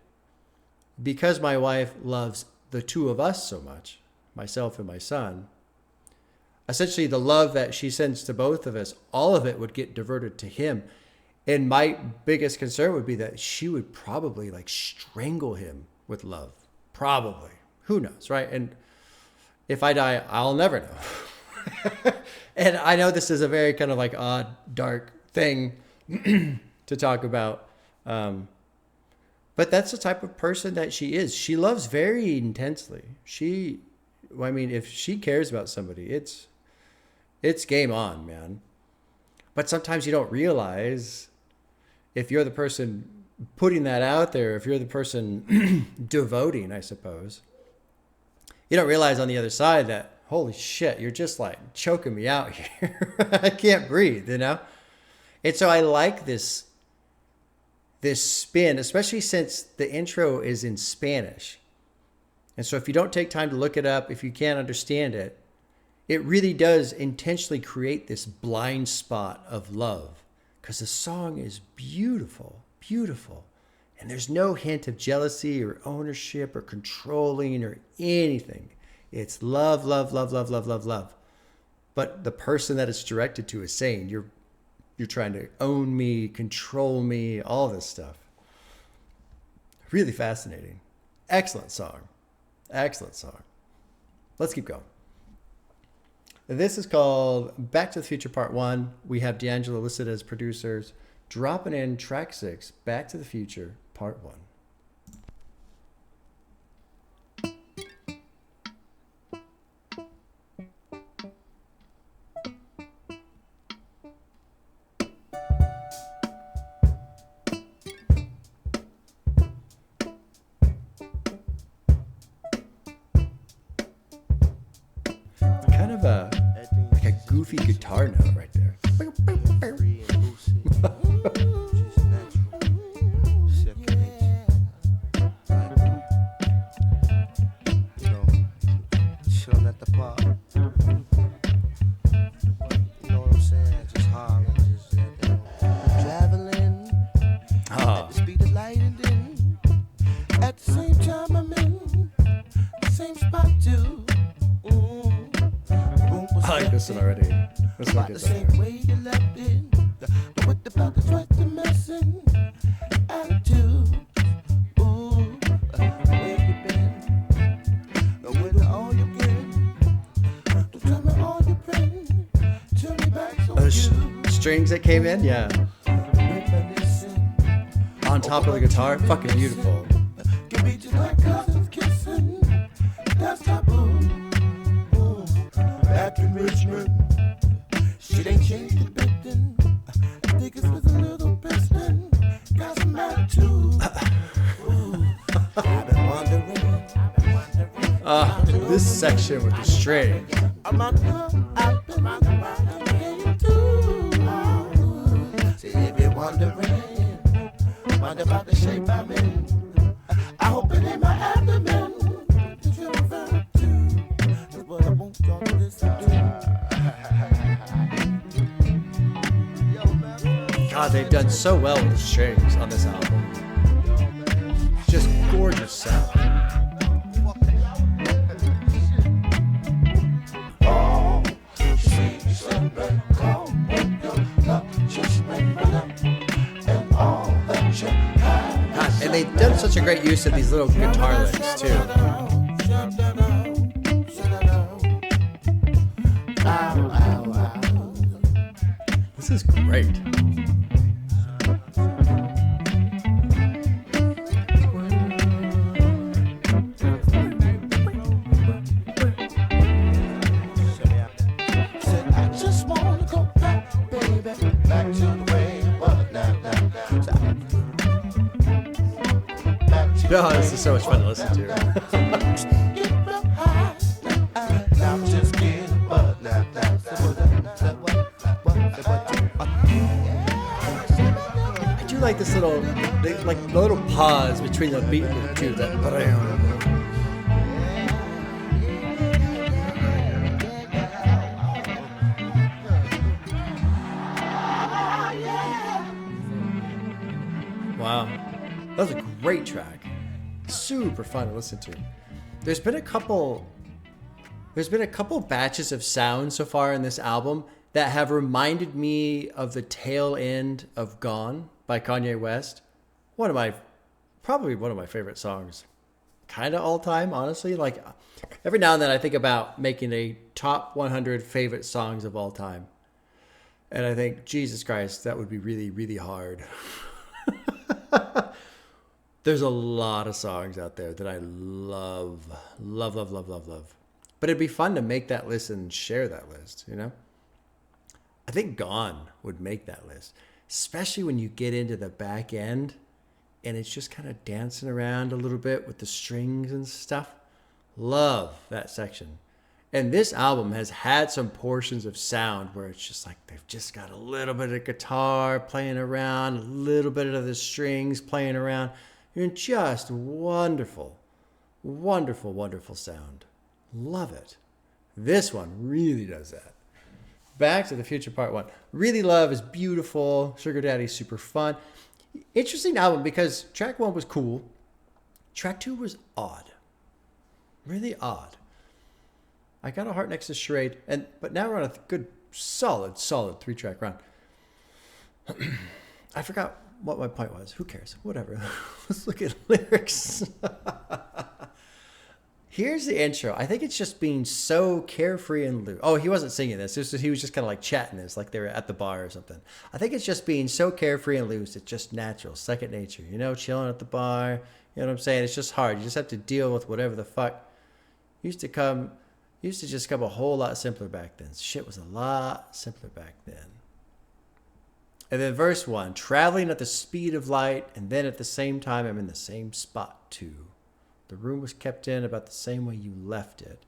[SPEAKER 1] because my wife loves the two of us so much, myself and my son, essentially the love that she sends to both of us, all of it would get diverted to him. And my biggest concern would be that she would probably like strangle him with love. Probably. Who knows, right? And if I die, I'll never know. And I know this is a very kind of like odd, dark thing to talk about. But that's the type of person that she is. She loves very intensely. If she cares about somebody, It's game on, man. But sometimes you don't realize if you're the person putting that out there, if you're the person devoting, I suppose, you don't realize on the other side that, holy shit, you're just like choking me out here. I can't breathe, you know? And so I like this spin, especially since the intro is in Spanish. And so if you don't take time to look it up, if you can't understand it, it really does intentionally create this blind spot of love, because the song is beautiful, beautiful. And there's no hint of jealousy or ownership or controlling or anything. It's love, love, love, love, love, love, love. But the person that it's directed to is saying, you're trying to own me, control me, all this stuff. Really fascinating. Excellent song. Excellent song. Let's keep going. This is called Back to the Future Part 1. We have D'Angelo listed as producers. Dropping in track 6, Back to the Future Part 1. Kind of a goofy guitar note right there.
[SPEAKER 4] Free and lucid, just natural, second nature. Like, you know, chilling at the park. You know what I'm saying? Just hollering, just traveling at the speed of light, and then at the same time I'm in the same spot too.
[SPEAKER 1] I like this one already. This one
[SPEAKER 4] About the
[SPEAKER 1] gets
[SPEAKER 4] same
[SPEAKER 1] better.
[SPEAKER 4] way you left it. The wit about the sweat, the messing attitude. Ooh, where you been? With all you been? Don't tell me all you been. Tell me back so you.
[SPEAKER 1] Strings that came in, yeah.
[SPEAKER 4] Reminiscing.
[SPEAKER 1] On top of the guitar, fucking beautiful.
[SPEAKER 4] Can be just like cousins kissing. That's taboo. Ooh, back in Richmond. Shit ain't changed a bit then. Think it's with a little piston. Got some attitude. Ooh, I've been wondering.
[SPEAKER 1] This section with the strings.
[SPEAKER 4] I'm on I've been wondering too. See if you're wondering, wonder about the shape I'm in. I hope it ain't my abdomen that you're referring to. That's what I want y'all to listen to.
[SPEAKER 1] God, they've done so well with the strings on this album. Just gorgeous sound. God, and they've done such a great use of these little guitar licks too. This is great.
[SPEAKER 4] Said I just wanna go back, baby, back to the way it was. Back to
[SPEAKER 1] Oh, this is so much fun to listen to.
[SPEAKER 4] get real high. Now I'm just kidding, but
[SPEAKER 1] I do like this little, like the little pause between the beat and the two. That bam. Wow, that was a great track. Super fun to listen to. There's been a couple batches of sound so far in this album that have reminded me of the tail end of Gone by Kanye West. Probably one of my favorite songs. Kind of all time, honestly. Like every now and then I think about making a top 100 favorite songs of all time. And I think, Jesus Christ, that would be really, really hard. There's a lot of songs out there that I love. But it'd be fun to make that list and share that list, you know? I think Gone would make that list, especially when you get into the back end and it's just kind of dancing around a little bit with the strings and stuff. Love that section. And this album has had some portions of sound where it's just like they've just got a little bit of guitar playing around, a little bit of the strings playing around. And just wonderful, wonderful, wonderful sound. Love it. This one really does that. Back to the Future Part 1. Really Love is beautiful. Sugah Daddy, super fun. Interesting album because track 1 was cool. Track 2 was odd. Really odd. I got a heart next to Charade, but now we're on a good, solid 3-track run. I forgot what my point was. Who cares? Whatever. Let's look at lyrics. Here's the intro. I think it's just being so carefree and loose. Oh, he wasn't singing this. He was just kind of like chatting this, like they were at the bar or something. I think it's just being so carefree and loose. It's just natural, second nature. You know, chilling at the bar. You know what I'm saying? It's just hard. You just have to deal with whatever the fuck used to just come a whole lot simpler back then. Shit was a lot simpler back then. And then verse 1, traveling at the speed of light, and then at the same time I'm in the same spot too. The room was kept in about the same way you left it.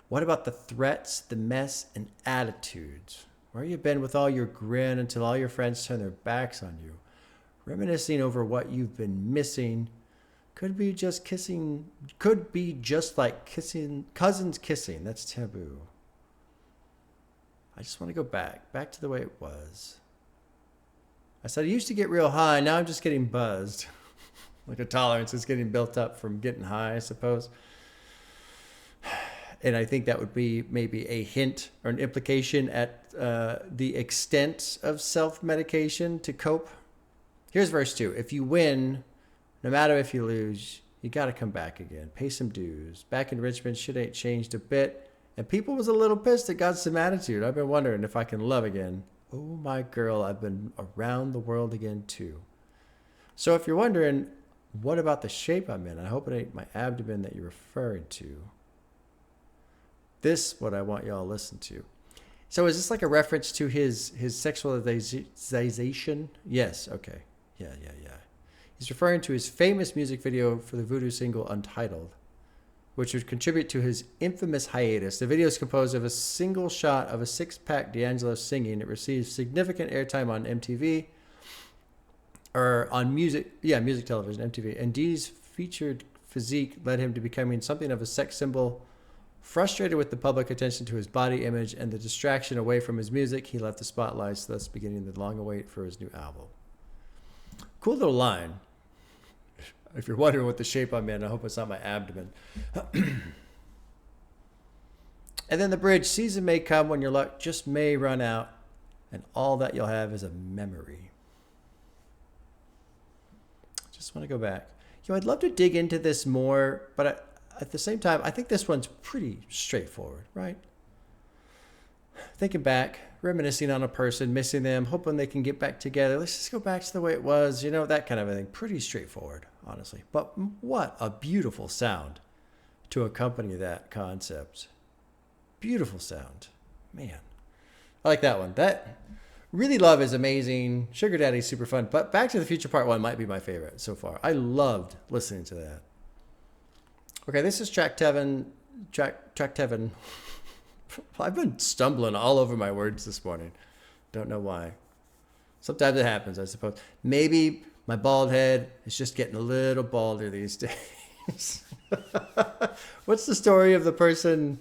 [SPEAKER 1] What about the threats, the mess, and attitudes? Where you been with all your grin until all your friends turn their backs on you? Reminiscing over what you've been missing. Could be just like kissing, cousins kissing. That's taboo. I just want to go back to the way it was. I said I used to get real high. Now I'm just getting buzzed. Like a tolerance is getting built up from getting high, I suppose. And I think that would be maybe a hint or an implication at the extent of self-medication to cope. Here's verse 2. If you win, no matter if you lose, you got to come back again. Pay some dues. Back in Richmond, shit ain't changed a bit. And people was a little pissed at got some attitude. I've been wondering if I can love again. Oh, my girl, I've been around the world again, too. So if you're wondering, what about the shape I'm in? I hope it ain't my abdomen that you're referring to. This what I want y'all to listen to. So is this like a reference to his sexualization? Yes, okay. Yeah. He's referring to his famous music video for the Voodoo single Untitled, which would contribute to his infamous hiatus. The video is composed of a single shot of a six-pack D'Angelo singing. It received significant airtime on MTV, or on music television, MTV. And D's featured physique led him to becoming something of a sex symbol. Frustrated with the public attention to his body image and the distraction away from his music, he left the spotlights, thus beginning the long await for his new album. Cool little line. If you're wondering what the shape I'm in, I hope it's not my abdomen. And then the bridge, season may come when your luck just may run out, and all that you'll have is a memory. Just want to go back. I'd love to dig into this more, but at the same time, I think this one's pretty straightforward, right? Thinking back, reminiscing on a person, missing them, hoping they can get back together. Let's just go back to the way it was, that kind of a thing. Pretty straightforward, honestly. But what a beautiful sound to accompany that concept. Beautiful sound. Man, I like that one. That Really Love is amazing. Sugah Daddy's super fun. But Back to the Future Part 1 might be my favorite so far. I loved listening to that. Okay, this is track 7. I've been stumbling all over my words this morning. Don't know why. Sometimes it happens, I suppose. Maybe my bald head is just getting a little balder these days. What's the story of the person,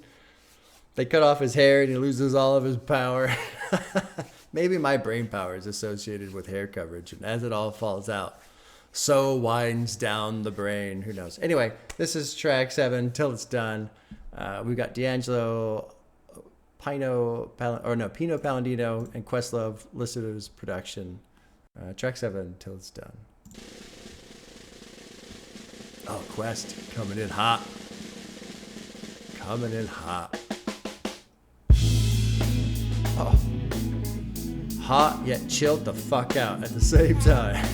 [SPEAKER 1] they cut off his hair and he loses all of his power? Maybe my brain power is associated with hair coverage, and as it all falls out, so winds down the brain. Who knows? Anyway, this is track 7, Till It's Done. We've got D'Angelo, Pino Palladino, and Questlove listed as production. Track 7, Till It's Done. Oh, Quest, coming in hot. Coming in hot. Oh. Hot, yet chilled the fuck out at the same time.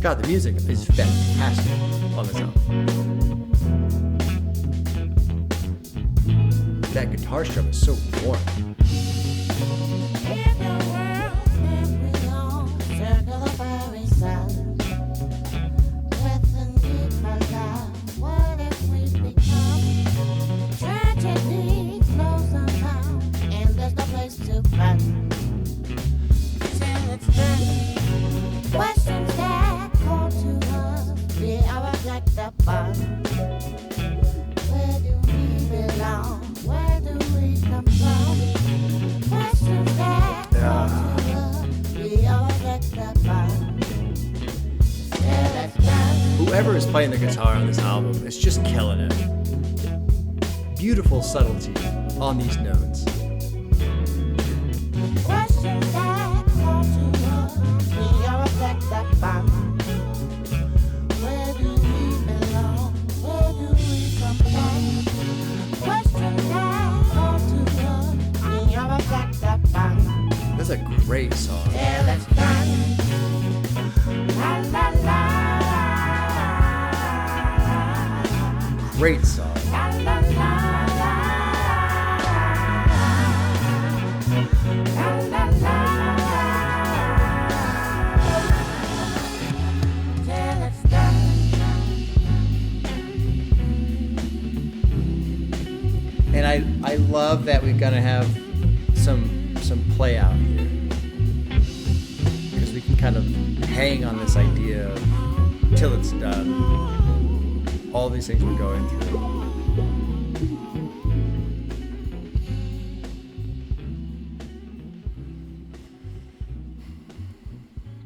[SPEAKER 1] God, the music is fantastic on this album. That guitar strum is so warm.
[SPEAKER 3] In the world that we all circle of fiery silence, with a need for love, what have we become? Tragedy flows unbound, and there's no place to run. Till it's done. Questions that call to us, we are reflect upon. Where do we belong? Where do we come from? Questions that call to us, we are reflect upon. Till it's done.
[SPEAKER 1] Whoever is playing the guitar on this album is just killing it. Beautiful subtlety on these notes.
[SPEAKER 3] Questions that call to us, we are reflect upon. Where do we belong? Where do we come from? Questions that call to us, we are reflect upon.
[SPEAKER 1] That's a great song.
[SPEAKER 3] Till it's done. La la la.
[SPEAKER 1] Great song.
[SPEAKER 3] La la la la. La la la. Till it's done.
[SPEAKER 1] And I love that we're gonna have some play out here, because we can kind of hang on this idea of till it's done. All these things we're going through.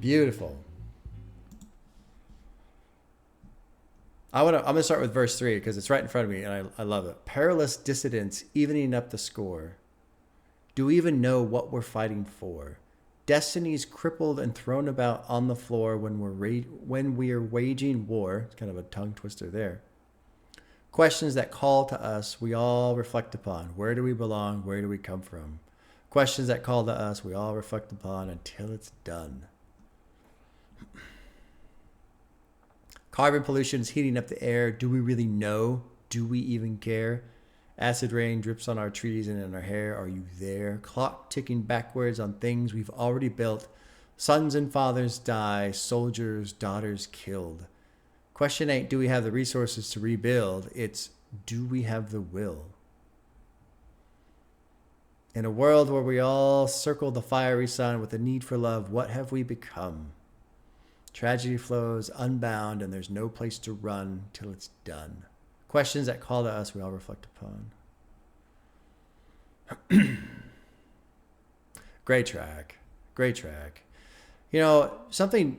[SPEAKER 1] Beautiful. I'm gonna start with verse 3 because it's right in front of me and I love it. Perilous dissidents evening up the score. Do we even know what we're fighting for? Destinies crippled and thrown about on the floor when we are waging war. It's kind of a tongue twister there. Questions that call to us, we all reflect upon. Where do we belong? Where do we come from? Questions that call to us, we all reflect upon until it's done. Carbon pollution is heating up the air. Do we really know? Do we even care? Acid rain drips on our trees and in our hair. Are you there? Clock ticking backwards on things we've already built. Sons and fathers die. Soldiers, daughters killed. Question ain't, do we have the resources to rebuild? It's, do we have the will? In a world where we all circle the fiery sun with a need for love, what have we become? Tragedy flows unbound and there's no place to run till it's done. Questions that call to us, we all reflect upon. Great track. Great track. You know, something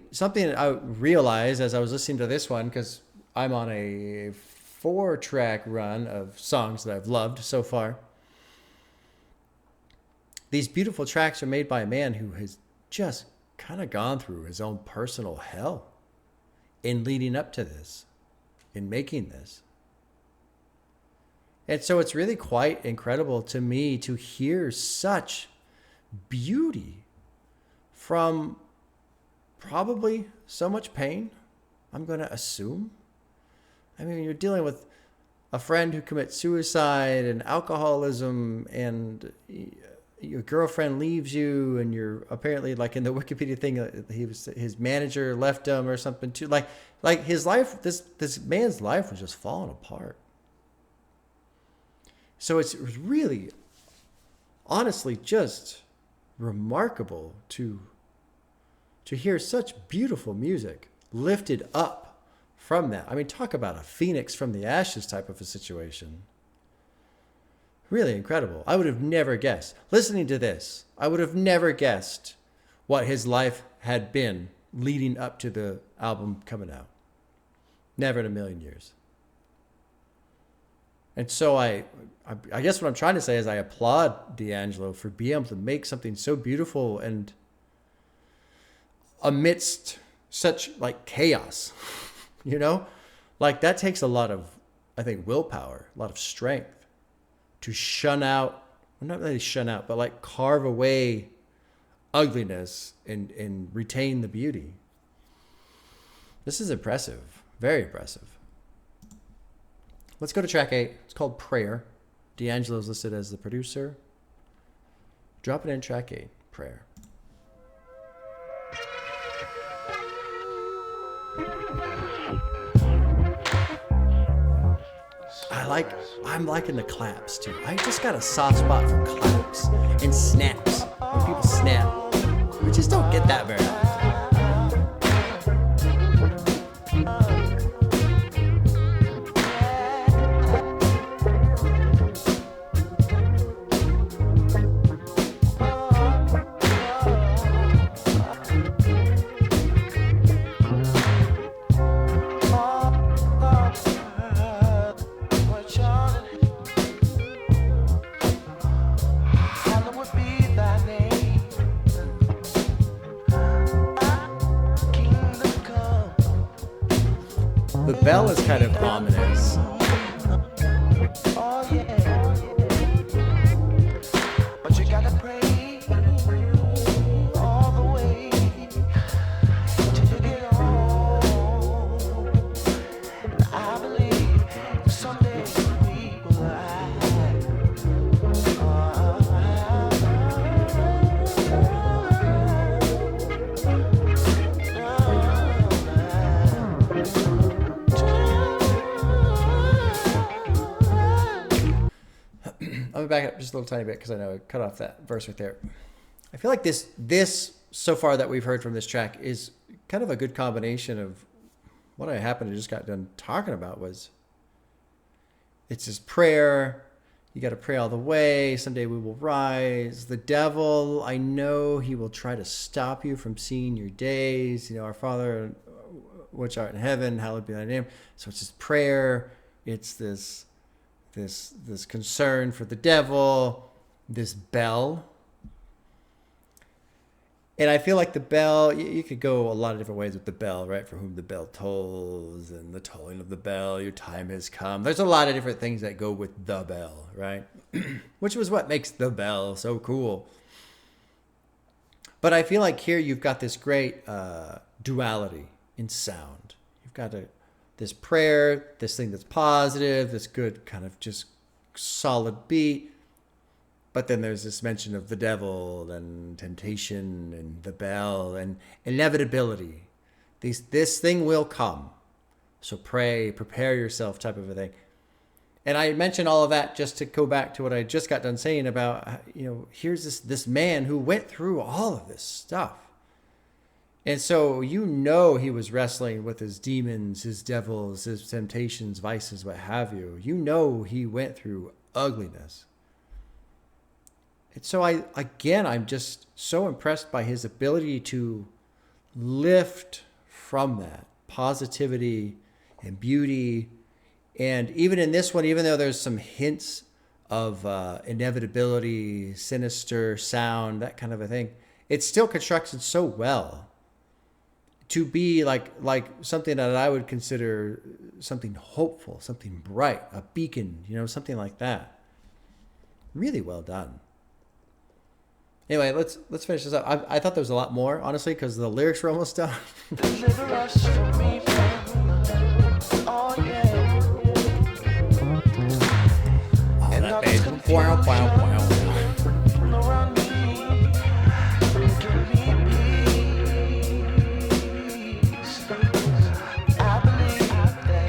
[SPEAKER 1] I realized as I was listening to this one, because I'm on a 4-track run of songs that I've loved so far. These beautiful tracks are made by a man who has just kind of gone through his own personal hell in leading up to this, in making this. And so it's really quite incredible to me to hear such beauty from probably so much pain, I'm going to assume. I mean, you're dealing with a friend who commits suicide and alcoholism, and your girlfriend leaves you, and you're apparently, like in the Wikipedia thing, his manager left him or something too. Like his life, this man's life was just falling apart. So it was really, honestly, just remarkable to hear such beautiful music lifted up from that. I mean, talk about a phoenix from the ashes type of a situation. Really incredible. I would have never guessed. Listening to this, I would have never guessed what his life had been leading up to the album coming out. Never in a million years. And so I guess what I'm trying to say is I applaud D'Angelo for being able to make something so beautiful and amidst such like chaos, you know, like that takes a lot of, I think, willpower, a lot of strength to shun out, well, not really shun out, but like carve away ugliness and retain the beauty. This is impressive. Very impressive. Let's go to track 8. It's called Prayer. D'Angelo's listed as the producer. Drop it in track 8. Prayer. I'm liking the claps too. I just got a soft spot for claps and snaps. When people snap, we just don't get that very often. The bell is kind of ominous.
[SPEAKER 4] But you gotta pray all the way till you get home. And I believe someday we will rise.
[SPEAKER 1] I'm gonna back up just a little tiny bit because I know I cut off that verse right there. I feel like this so far that we've heard from this track is kind of a good combination of what I happened to just got done talking about. Was it's his prayer. You got to pray all the way. Someday we will rise. The devil, I know he will try to stop you from seeing your days. You know, our Father, which art in heaven, hallowed be thy name. So it's his prayer. It's this concern for the devil, this bell. And I feel like the bell, you could go a lot of different ways with the bell, right? For whom the bell tolls, and the tolling of the bell, your time has come. There's a lot of different things that go with the bell, right? Which was what makes the bell so cool. But I feel like here you've got this great duality in sound. You've got this prayer, this thing that's positive, this good kind of just solid beat. But then there's this mention of the devil and temptation and the bell and inevitability. This thing will come. So pray, prepare yourself type of a thing. And I mentioned all of that just to go back to what I just got done saying about, you know, here's this man who went through all of this stuff. And so you know he was wrestling with his demons, his devils, his temptations, vices, what have you. You know he went through ugliness. And so I'm just so impressed by his ability to lift from that positivity and beauty. And even in this one, even though there's some hints of inevitability, sinister sound, that kind of a thing, it still constructs it so well to be like something that I would consider something hopeful, something bright, a beacon, you know, something like that. Really well done. Anyway, let's finish this up. I thought there was a lot more, honestly, because the lyrics were almost done.
[SPEAKER 4] Deliver us from evil. Oh yeah.
[SPEAKER 1] Oh, that bass. Wow, wow, wow.
[SPEAKER 4] Around me, give me peace. I believe that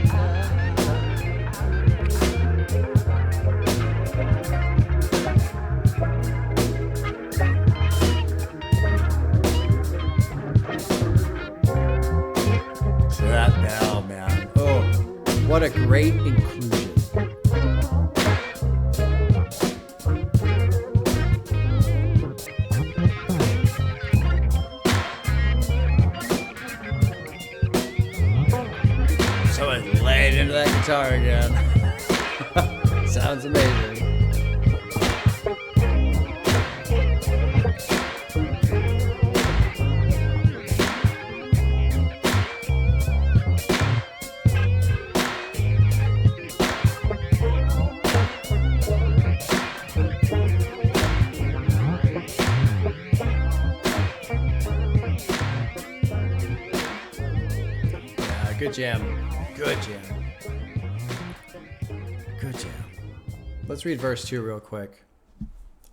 [SPEAKER 1] That bell, man. Oh, what a great inclusion. Someone laid into that guitar again. Sounds amazing. good jam. Good jam. Good jam. Let's read verse 2 real quick.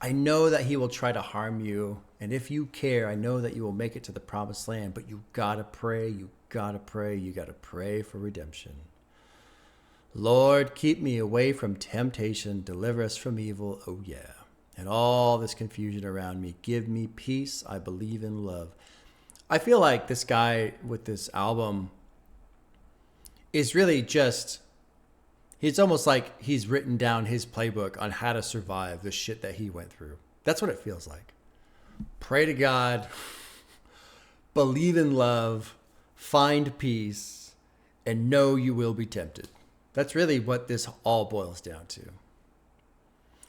[SPEAKER 1] I know that he will try to harm you, and if you care, I know that you will make it to the promised land, but you gotta pray, you gotta pray, you gotta pray for redemption. Lord, keep me away from temptation, deliver us from evil, oh yeah. And all this confusion around me, give me peace, I believe in love. I feel like this guy with this album is really just, it's almost like he's written down his playbook on how to survive the shit that he went through. That's what it feels like. Pray to God, believe in love, find peace, and know you will be tempted. That's really what this all boils down to.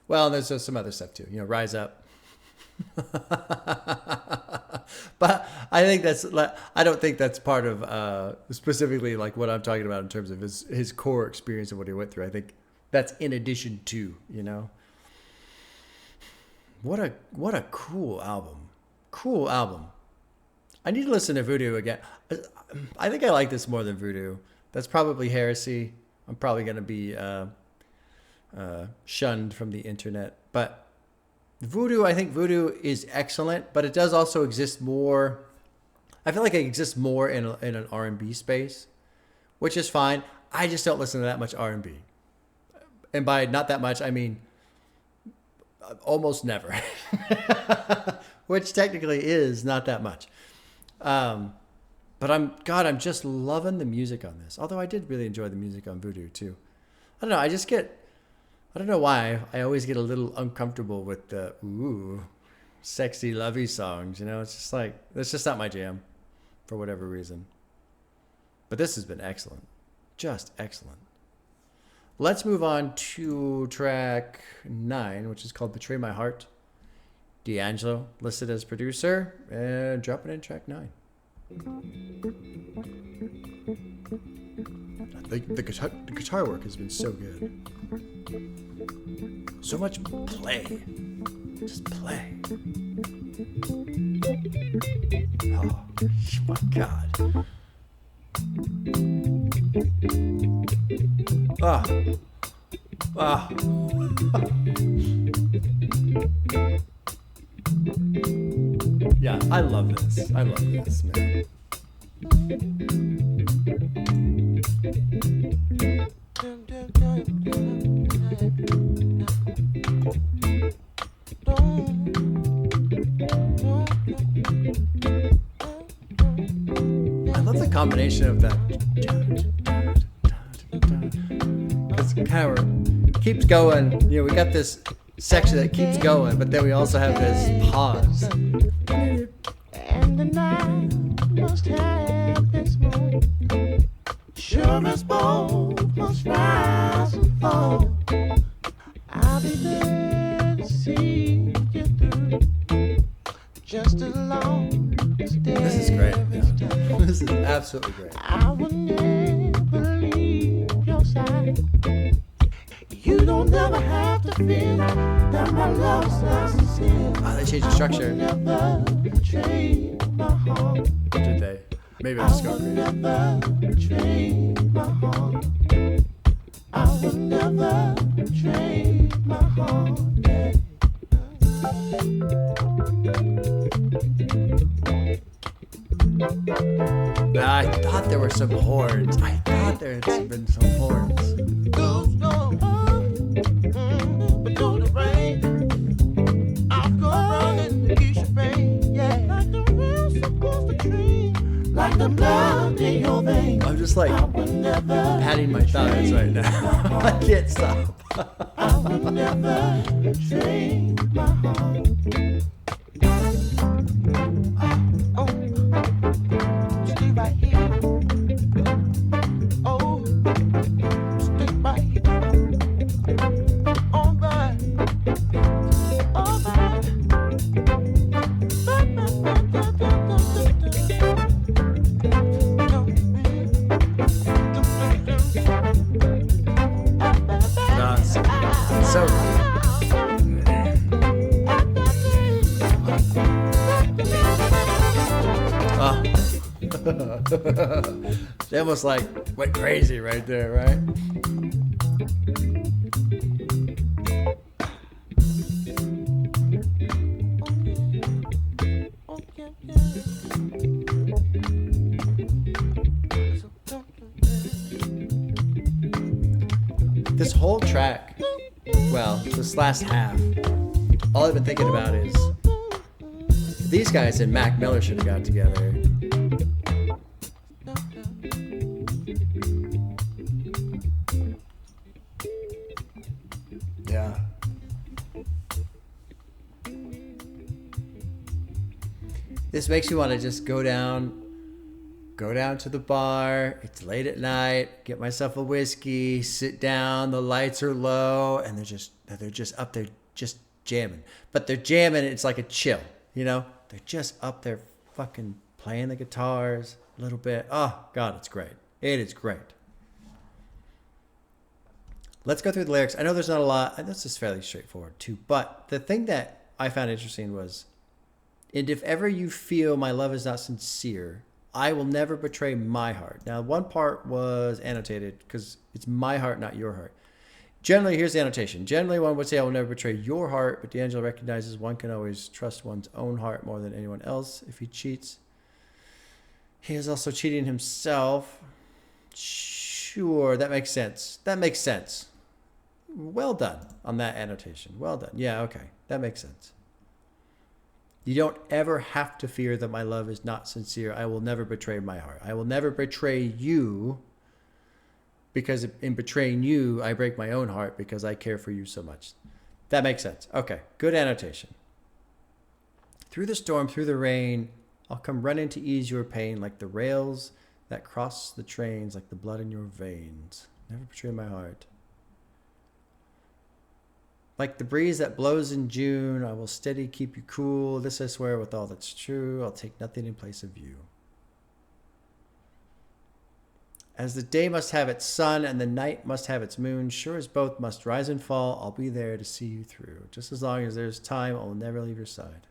[SPEAKER 1] Well, there's some other stuff too. Rise up. But I don't think that's part of specifically like what I'm talking about in terms of his core experience of what he went through. I think that's in addition to, What a cool album. Cool album. I need to listen to Voodoo again. I think I like this more than Voodoo. That's probably heresy. I'm probably going to be shunned from the internet. But I think Voodoo is excellent, but it does also exist more. I feel like it exists more in an R&B space, which is fine. I just don't listen to that much R&B. And by not that much, I mean almost never, which technically is not that much. But I'm just loving the music on this. Although I did really enjoy the music on Voodoo too. I don't know. I don't know why I always get a little uncomfortable with the sexy, lovey songs. It's just like, that's just not my jam for whatever reason. But this has been excellent. Just excellent. Let's move on to track 9, which is called Betray My Heart. D'Angelo listed as producer and dropping in track 9. The guitar work has been so good. So much play. Just play. Oh, my God. Yeah, I love this. I love this, man. I love the combination of that. It's kind of keeps going. We got this section that keeps going, but then we also have this pause.
[SPEAKER 4] And the night must have its moon. Sure as both must rise and fall. I'll be there to see you through. Just as long as
[SPEAKER 1] This is great. Yeah. This is absolutely great.
[SPEAKER 4] I will never leave your side. You don't never have to feel that my love's not sincere.
[SPEAKER 1] They changed the structure.
[SPEAKER 4] I will never betray my heart.
[SPEAKER 1] Did they? Maybe I'm just
[SPEAKER 4] I will
[SPEAKER 1] going crazy.
[SPEAKER 4] never betray my heart. I will never betray my heart.
[SPEAKER 1] I thought there were some horns. I thought there had been some horns.
[SPEAKER 4] Goes on, but through the rain, I'll go running to ease your pain. Yeah, like the real supposed to dream, like the blood in your veins.
[SPEAKER 1] I'm just like
[SPEAKER 4] I will never
[SPEAKER 1] patting my thighs right now. I can't stop.
[SPEAKER 4] I will never betray my heart. Oh, stay right here. Oh, stay right here. All right, all right. So
[SPEAKER 1] They almost like went crazy right there, right? This whole track, well, this last half, all I've been thinking about is these guys and Mac Miller should have got together. Yeah. This makes you want to just go down to the bar. It's late at night. Get myself a whiskey. Sit down. The lights are low, and they're just up there, just jamming. But they're jamming. It's like a chill, you know. They're just up there, fucking playing the guitars a little bit. Oh God, it's great. It is great. Let's go through the lyrics. I know there's not a lot. This is fairly straightforward too. But the thing that I found interesting was, and if ever you feel my love is not sincere, I will never betray my heart. Now, one part was annotated because it's my heart, not your heart. Generally, here's the annotation. Generally, one would say, I will never betray your heart, but D'Angelo recognizes one can always trust one's own heart more than anyone else. If he cheats, he is also cheating himself. Sure, that makes sense. That makes sense. Well done on that annotation. Well done. Yeah, okay. That makes sense. You don't ever have to fear that my love is not sincere. I will never betray my heart. I will never betray you, because in betraying you, I break my own heart because I care for you so much. That makes sense. Okay, good annotation. Through the storm, through the rain, I'll come running to ease your pain, like the rails that cross the trains, like the blood in your veins. Never betray my heart. Like the breeze that blows in June, I will steady keep you cool. This I swear with all that's true. I'll take nothing in place of you. As the day must have its sun and the night must have its moon, sure as both must rise and fall, I'll be there to see you through. Just as long as there's time, I will never leave your side.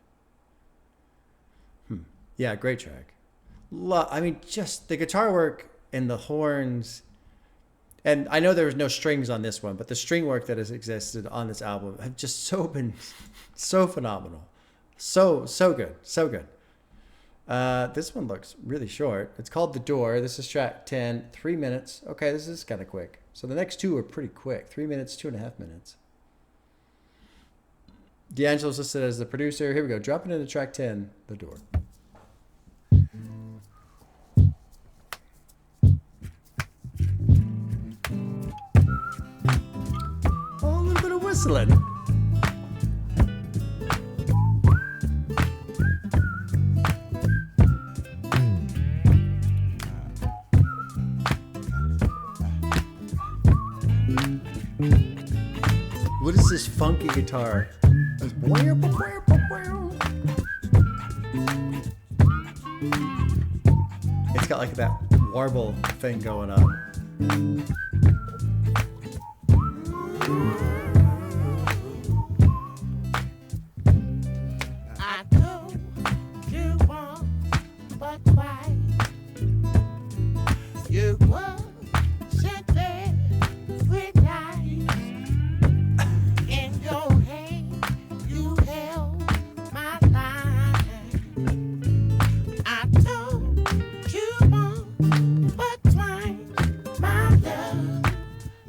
[SPEAKER 1] Yeah, great track. I mean, just the guitar work and the horns. And I know there was no strings on this one, but the string work that has existed on this album have just been so phenomenal. So good. So good. This one looks really short. It's called The Door. This is track 10, 3 minutes. Okay, this is kind of quick. So the next two are pretty quick. 3 minutes, 2.5 minutes. D'Angelo's listed as the producer. Here we go. Dropping into track 10, The Door. Oh, a little bit of whistling. What is this funky guitar? It's got like that warble thing going on.
[SPEAKER 3] I told you once, but twice. You were simply with nice. In your hand, you held my line. I told you once, but twice, my love.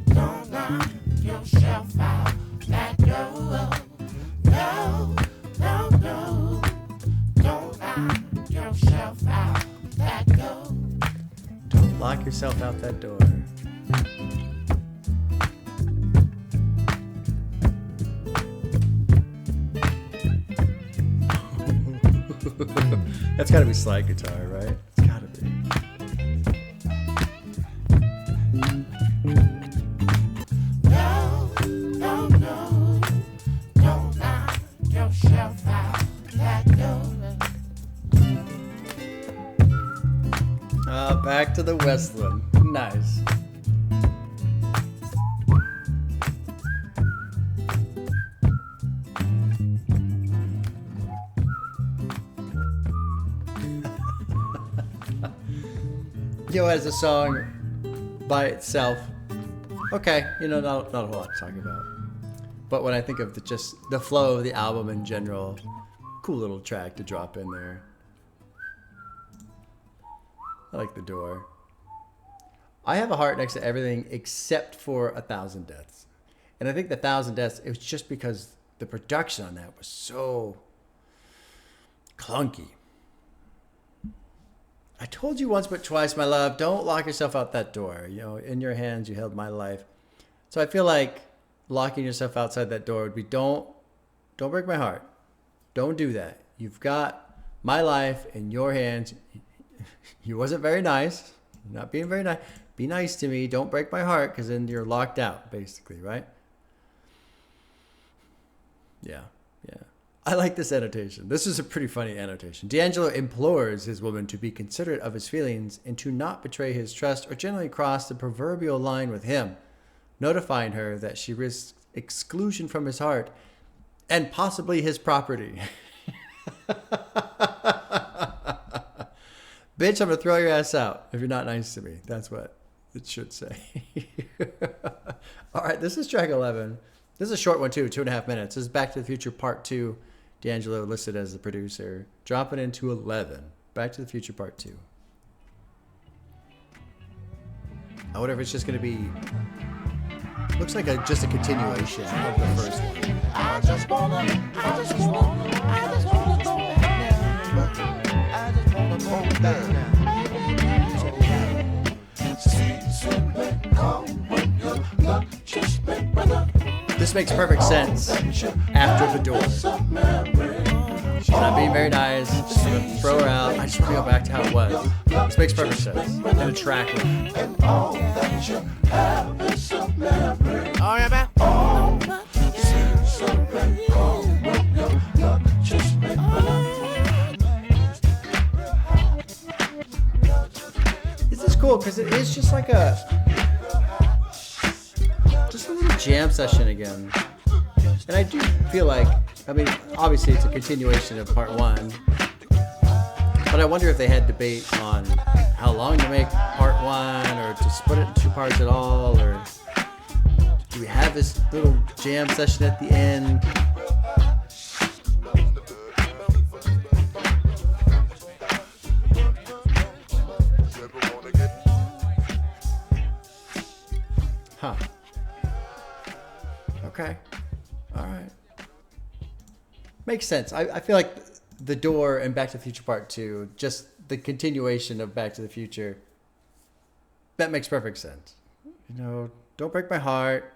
[SPEAKER 3] Don't knock yourself out that door. No, no, no. Don't knock yourself out that door.
[SPEAKER 1] Don't lock yourself out that door. That's gotta be slide guitar, right? It's gotta be.
[SPEAKER 3] No, no, no. Don't knock yourself out that door.
[SPEAKER 1] Back to the Westland. Nice. as a song by itself, okay, not a whole lot to talk about. But when I think of just the flow of the album in general, cool little track to drop in there. I like The Door. I have a heart next to everything except for 1,000 Deaths. And I think the 1,000 Deaths, it was just because the production on that was so clunky. I told you once but twice, my love, don't lock yourself out that door. In your hands you held my life. So I feel like locking yourself outside that door would be don't break my heart. Don't do that. You've got my life in your hands. You wasn't very nice. You're not being very nice. Be nice to me. Don't break my heart, because then you're locked out, basically, right? Yeah. I like this annotation. This is a pretty funny annotation. D'Angelo implores his woman to be considerate of his feelings and to not betray his trust or generally cross the proverbial line with him, notifying her that she risks exclusion from his heart and possibly his property. Bitch, I'm going to throw your ass out if you're not nice to me. That's what it should say. All right, this is track 11. This is a short one, too, 2.5 minutes. This is Back to the Future Part 2. D'Angelo listed as the producer. Dropping into 11. Back to the Future Part 2. I wonder if it's just going to be... Looks like just a continuation of the first one.
[SPEAKER 4] I just wanna go down.
[SPEAKER 1] This makes perfect sense after The Door. She's not being very nice. Just gonna throw her out. I just want to go back to how it was. This makes perfect sense. And a track with it.
[SPEAKER 4] Oh yeah, man.
[SPEAKER 1] This is cool because it is just like a little jam session again. And I do feel like, obviously it's a continuation of part one, but I wonder if they had debate on how long to make part one or to split it in 2 parts at all, or do we have this little jam session at the end? Huh. Okay. All right. Makes sense. I feel like The Door and Back to the Future Part 2, just the continuation of Back to the Future, that makes perfect sense. Don't break my heart.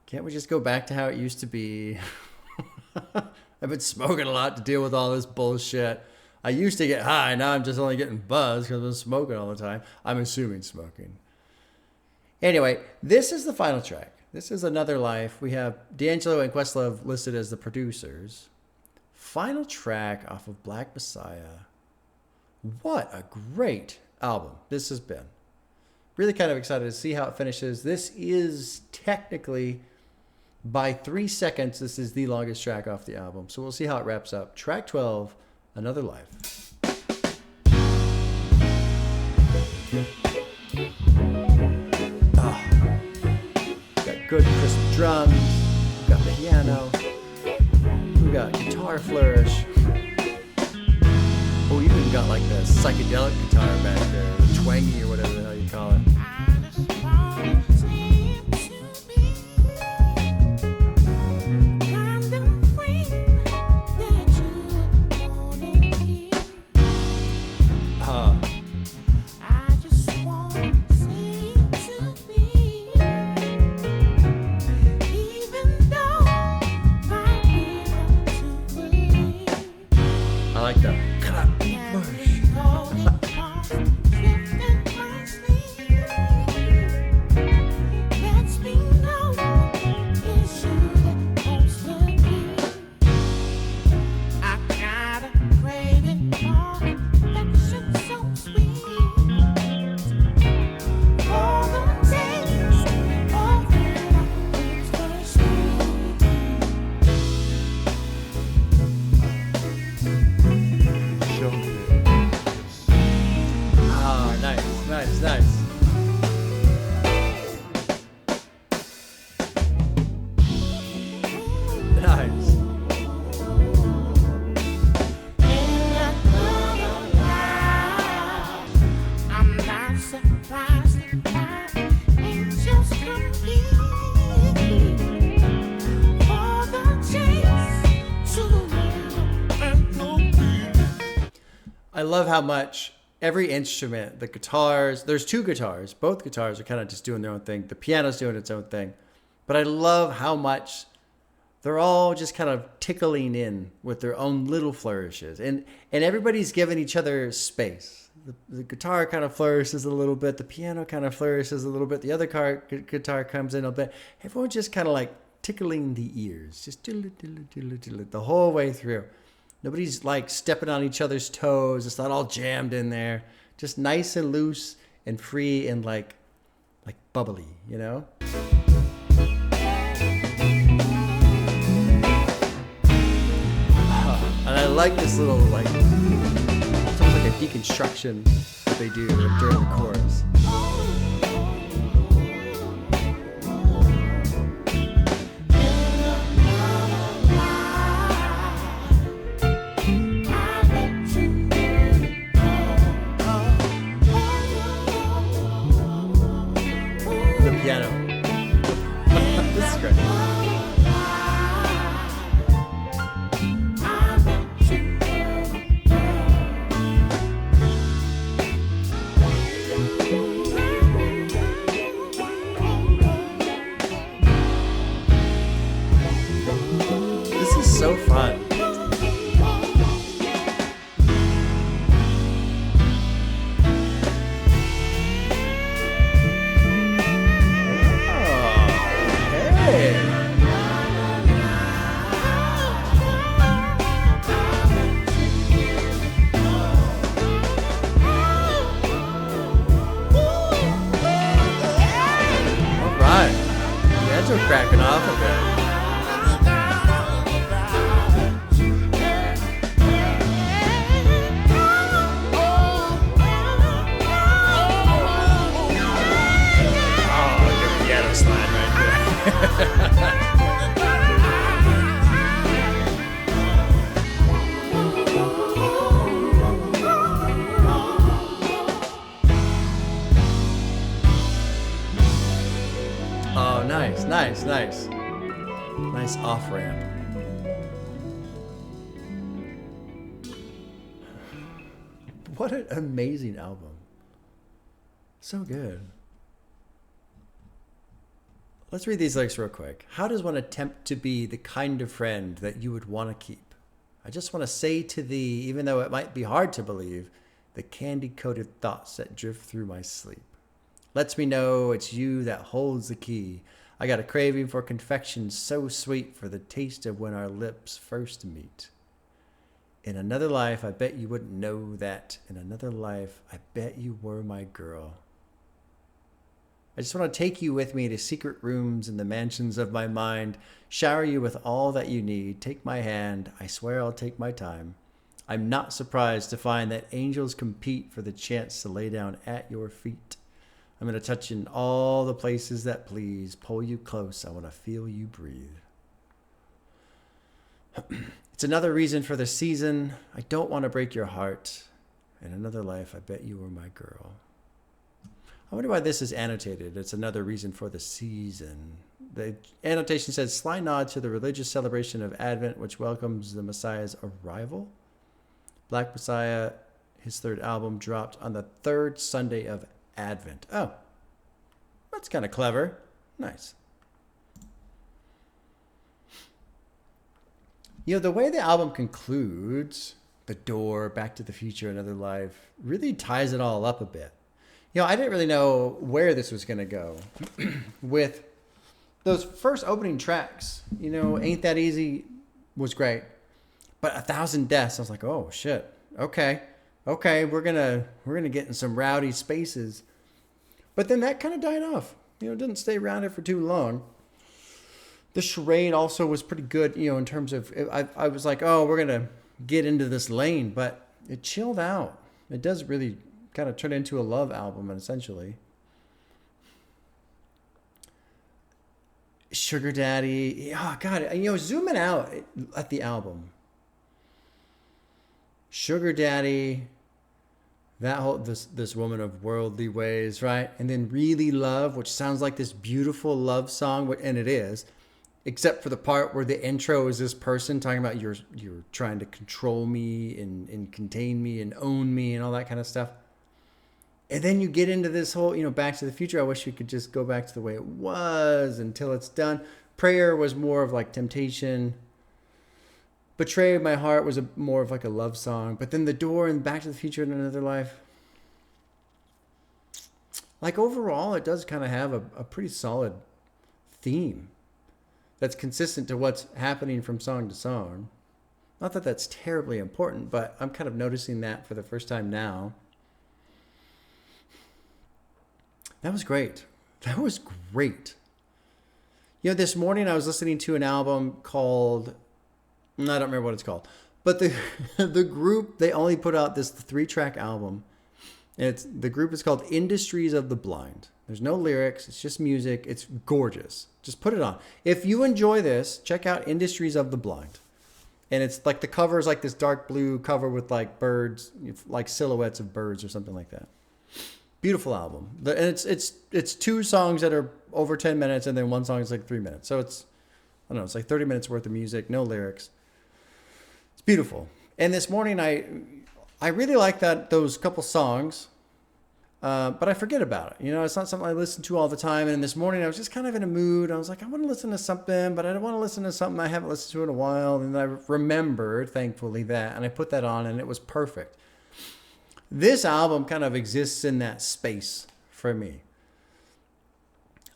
[SPEAKER 1] Can't we just go back to how it used to be? I've been smoking a lot to deal with all this bullshit. I used to get high. Now I'm just only getting buzzed because I'm smoking all the time. I'm assuming smoking. Anyway, this is the final track. This is Another Life. We have D'Angelo and Questlove listed as the producers. Final track off of Black Messiah. What a great album this has been. Really kind of excited to see how it finishes. This is technically, by 3 seconds, this is the longest track off the album. So we'll see how it wraps up. Track 12, Another Life. Got good crisp drums. We got the piano. We got guitar flourish. Oh, we even got like the psychedelic guitar back there, the twangy or whatever the hell you call it. I like that.
[SPEAKER 3] Angels come here for the chase to the world and no peace.
[SPEAKER 1] I love how much every instrument, the guitars, there's two guitars. Both guitars are kind of just doing their own thing. The piano's doing its own thing. But I love how much they're all just kind of tickling in with their own little flourishes. And everybody's giving each other space. The guitar kind of flourishes a little bit. The piano kind of flourishes a little bit. The other guitar comes in a bit. Everyone's just kind of like tickling the ears. Just the whole way through. Nobody's like stepping on each other's toes. It's not all jammed in there. Just nice and loose and free and like bubbly, you know? And I like this little it's almost like a deconstruction that they do during the chorus. The piano. This is great. So fun. All right. The heads are cracking off a bit. Oh, nice. Nice off-ramp. What an amazing album. So good. Let's read these lyrics real quick. How does one attempt to be the kind of friend that you would want to keep? I just want to say to thee, even though it might be hard to believe, the candy-coated thoughts that drift through my sleep. Lets me know it's you that holds the key. I got a craving for confection so sweet for the taste of when our lips first meet. In another life, I bet you wouldn't know that. In another life, I bet you were my girl. I just want to take you with me to secret rooms in the mansions of my mind, shower you with all that you need. Take my hand. I swear I'll take my time. I'm not surprised to find that angels compete for the chance to lay down at your feet. I'm going to touch in all the places that please. Pull you close. I want to feel you breathe. It's another reason for the season. I don't want to break your heart. In another life, I bet you were my girl. I wonder why this is annotated. It's another reason for the season. The annotation says, sly nod to the religious celebration of Advent, which welcomes the Messiah's arrival. Black Messiah, his third album, dropped on the third Sunday of Advent. Oh, that's kind of clever. Nice. You know, the way the album concludes, The Door, Back to the Future, Another Life, really ties it all up a bit. You know, I didn't really know where this was going to go with those first opening tracks. You know, Ain't That Easy was great, but 1,000 Deaths, I was like, oh shit. Okay, we're gonna get in some rowdy spaces. But then that kind of died off. You know, it didn't stay around it for too long. The Charade also was pretty good, you know, in terms of, I was like, oh, we're gonna get into this lane, but it chilled out. It does really kind of turn into a love album, essentially. Sugah Daddy, oh God, you know, zooming out at the album. Sugah Daddy, That whole this woman of worldly ways, right? And then really love, which sounds like this beautiful love song, and it is, except for the part where the intro is this person talking about you're trying to control me and contain me and own me and all that kind of stuff. And then you get into this whole, Back to the Future. I wish you could just go back to the way it was until it's done. Prayer was more of like temptation. Betray of My Heart was more of like a love song. But then The Door and Back to the Future in Another Life. Like overall, it does kind of have a pretty solid theme that's consistent to what's happening from song to song. Not that that's terribly important, but I'm kind of noticing that for the first time now. That was great. That was great. This morning I was listening to an album called... I don't remember what it's called. But the group, they only put out this 3-track album. And the group is called Industries of the Blind. There's no lyrics. It's just music. It's gorgeous. Just put it on. If you enjoy this, check out Industries of the Blind. And it's like the cover is like this dark blue cover with like birds, like silhouettes of birds or something like that. Beautiful album. And it's 2 songs that are over 10 minutes and then one song is like 3 minutes. So it's like 30 minutes worth of music, no lyrics. It's beautiful. And this morning I really like those couple songs, but I forget about it. It's not something I listen to all the time. And this morning I was just kind of in a mood. I was like, I want to listen to something, but I don't want to listen to something I haven't listened to in a while. And I remembered, thankfully, that. And I put that on and it was perfect. This album kind of exists in that space for me.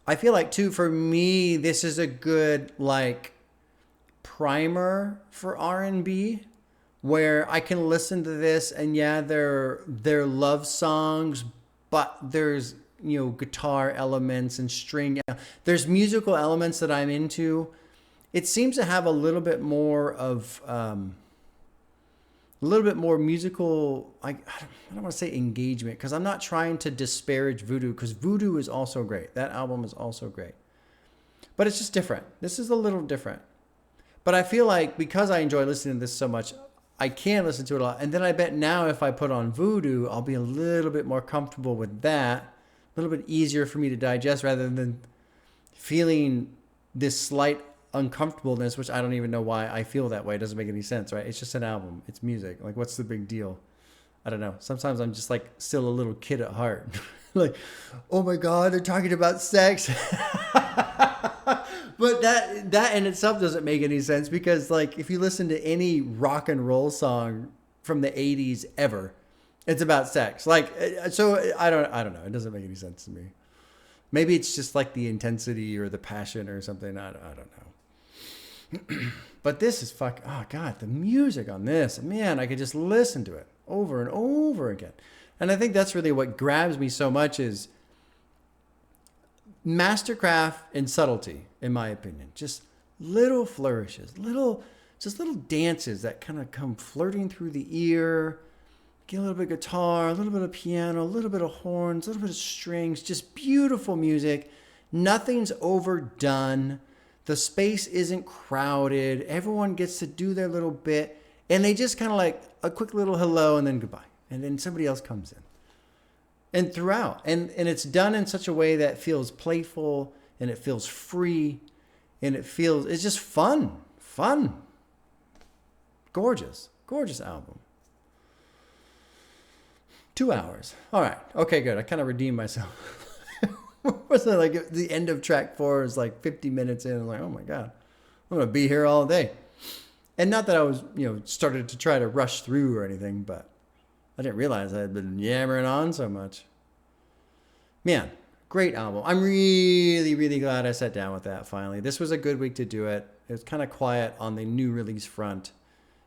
[SPEAKER 1] I feel like, too, for me, this is a good, like, primer for R&B where I can listen to this and they're love songs, but there's, guitar elements and string. There's musical elements that I'm into. It seems to have a little bit more of... a little bit more musical, I don't want to say engagement, because I'm not trying to disparage Voodoo, because Voodoo is also great. That album is also great. But it's just different. This is a little different. But I feel like because I enjoy listening to this so much, I can listen to it a lot. And then I bet now if I put on Voodoo, I'll be a little bit more comfortable with that. A little bit easier for me to digest rather than feeling this slight uncomfortableness, which I don't even know why I feel that way. It doesn't make any sense, right? It's just an album. It's music. Like, what's the big deal? I don't know. Sometimes I'm just like still a little kid at heart. Like, oh my God, they're talking about sex. But that in itself doesn't make any sense because like if you listen to any rock and roll song from the 80s ever, it's about sex. Like, so I don't know. It doesn't make any sense to me. Maybe it's just like the intensity or the passion or something. I don't know. But this is oh God, the music on this, man, I could just listen to it over and over again. And I think that's really what grabs me so much is mastercraft and subtlety, in my opinion. Just little flourishes, little dances that kind of come flirting through the ear. Get a little bit of guitar, a little bit of piano, a little bit of horns, a little bit of strings, just beautiful music. Nothing's overdone. The space isn't crowded. Everyone gets to do their little bit. And they just kind of like a quick little hello and then goodbye. And then somebody else comes in. And throughout. And it's done in such a way that feels playful and it feels free. And it's just fun. Fun. Gorgeous. Gorgeous album. 2 hours. All right. Okay, good. I kind of redeemed myself. Wasn't like the end of track 4 is like 50 minutes in. I'm like, oh my God, I'm going to be here all day. And not that I was, started to try to rush through or anything, but I didn't realize I had been yammering on so much. Man, great album. I'm really, really glad I sat down with that finally. This was a good week to do it. It was kind of quiet on the new release front.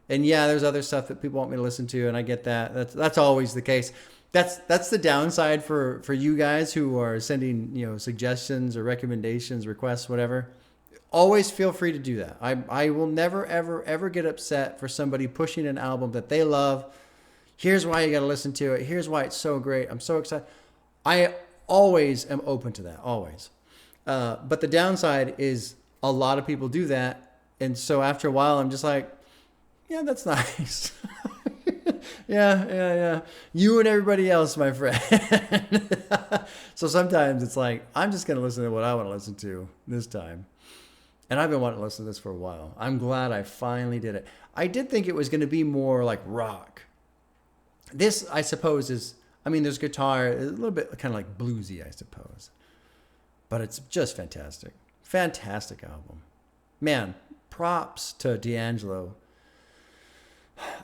[SPEAKER 1] And yeah, there's other stuff that people want me to listen to, and I get that. That's always the case. That's the downside for you guys who are sending, suggestions or recommendations, requests, whatever. Always feel free to do that. I will never, ever, ever get upset for somebody pushing an album that they love. Here's why you got to listen to it. Here's why it's so great. I'm so excited. I always am open to that, always. But the downside is a lot of people do that. And so after a while, I'm just like, yeah, that's nice. Yeah. You and everybody else, my friend. So sometimes it's like, I'm just going to listen to what I want to listen to this time. And I've been wanting to listen to this for a while. I'm glad I finally did it. I did think it was going to be more like rock. This, I suppose, is, I mean, there's guitar, a little bit kind of like bluesy, I suppose. But it's just fantastic. Fantastic album. Man, props to D'Angelo.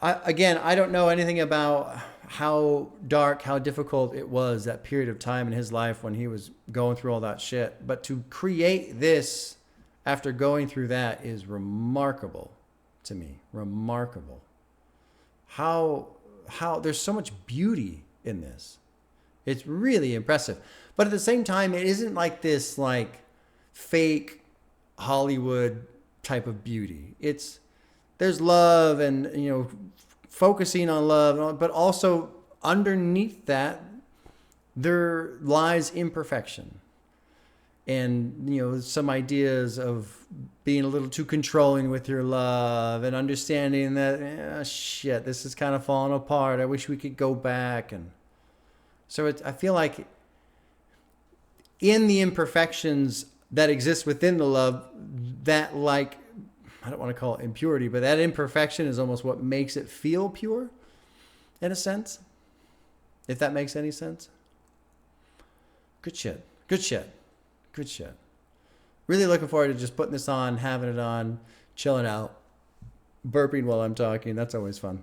[SPEAKER 1] I don't know anything about how dark, how difficult it was, that period of time in his life when he was going through all that shit. But to create this after going through that is remarkable to me. Remarkable. How there's so much beauty in this. It's really impressive. But at the same time, it isn't like this like fake Hollywood type of beauty. There's love and, you know, focusing on love, but also underneath that, there lies imperfection. And, you know, some ideas of being a little too controlling with your love and understanding that, shit, this is kind of falling apart. I wish we could go back. And so I feel like in the imperfections that exist within the love, that like, I don't want to call it impurity, but that imperfection is almost what makes it feel pure, in a sense. If that makes any sense. Good shit. Really looking forward to just putting this on, having it on, chilling out, burping while I'm talking. That's always fun.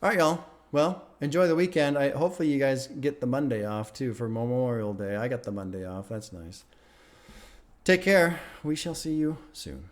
[SPEAKER 1] All right, y'all. Well, enjoy the weekend. Hopefully you guys get the Monday off, too, for Memorial Day. I got the Monday off. That's nice. Take care. We shall see you soon.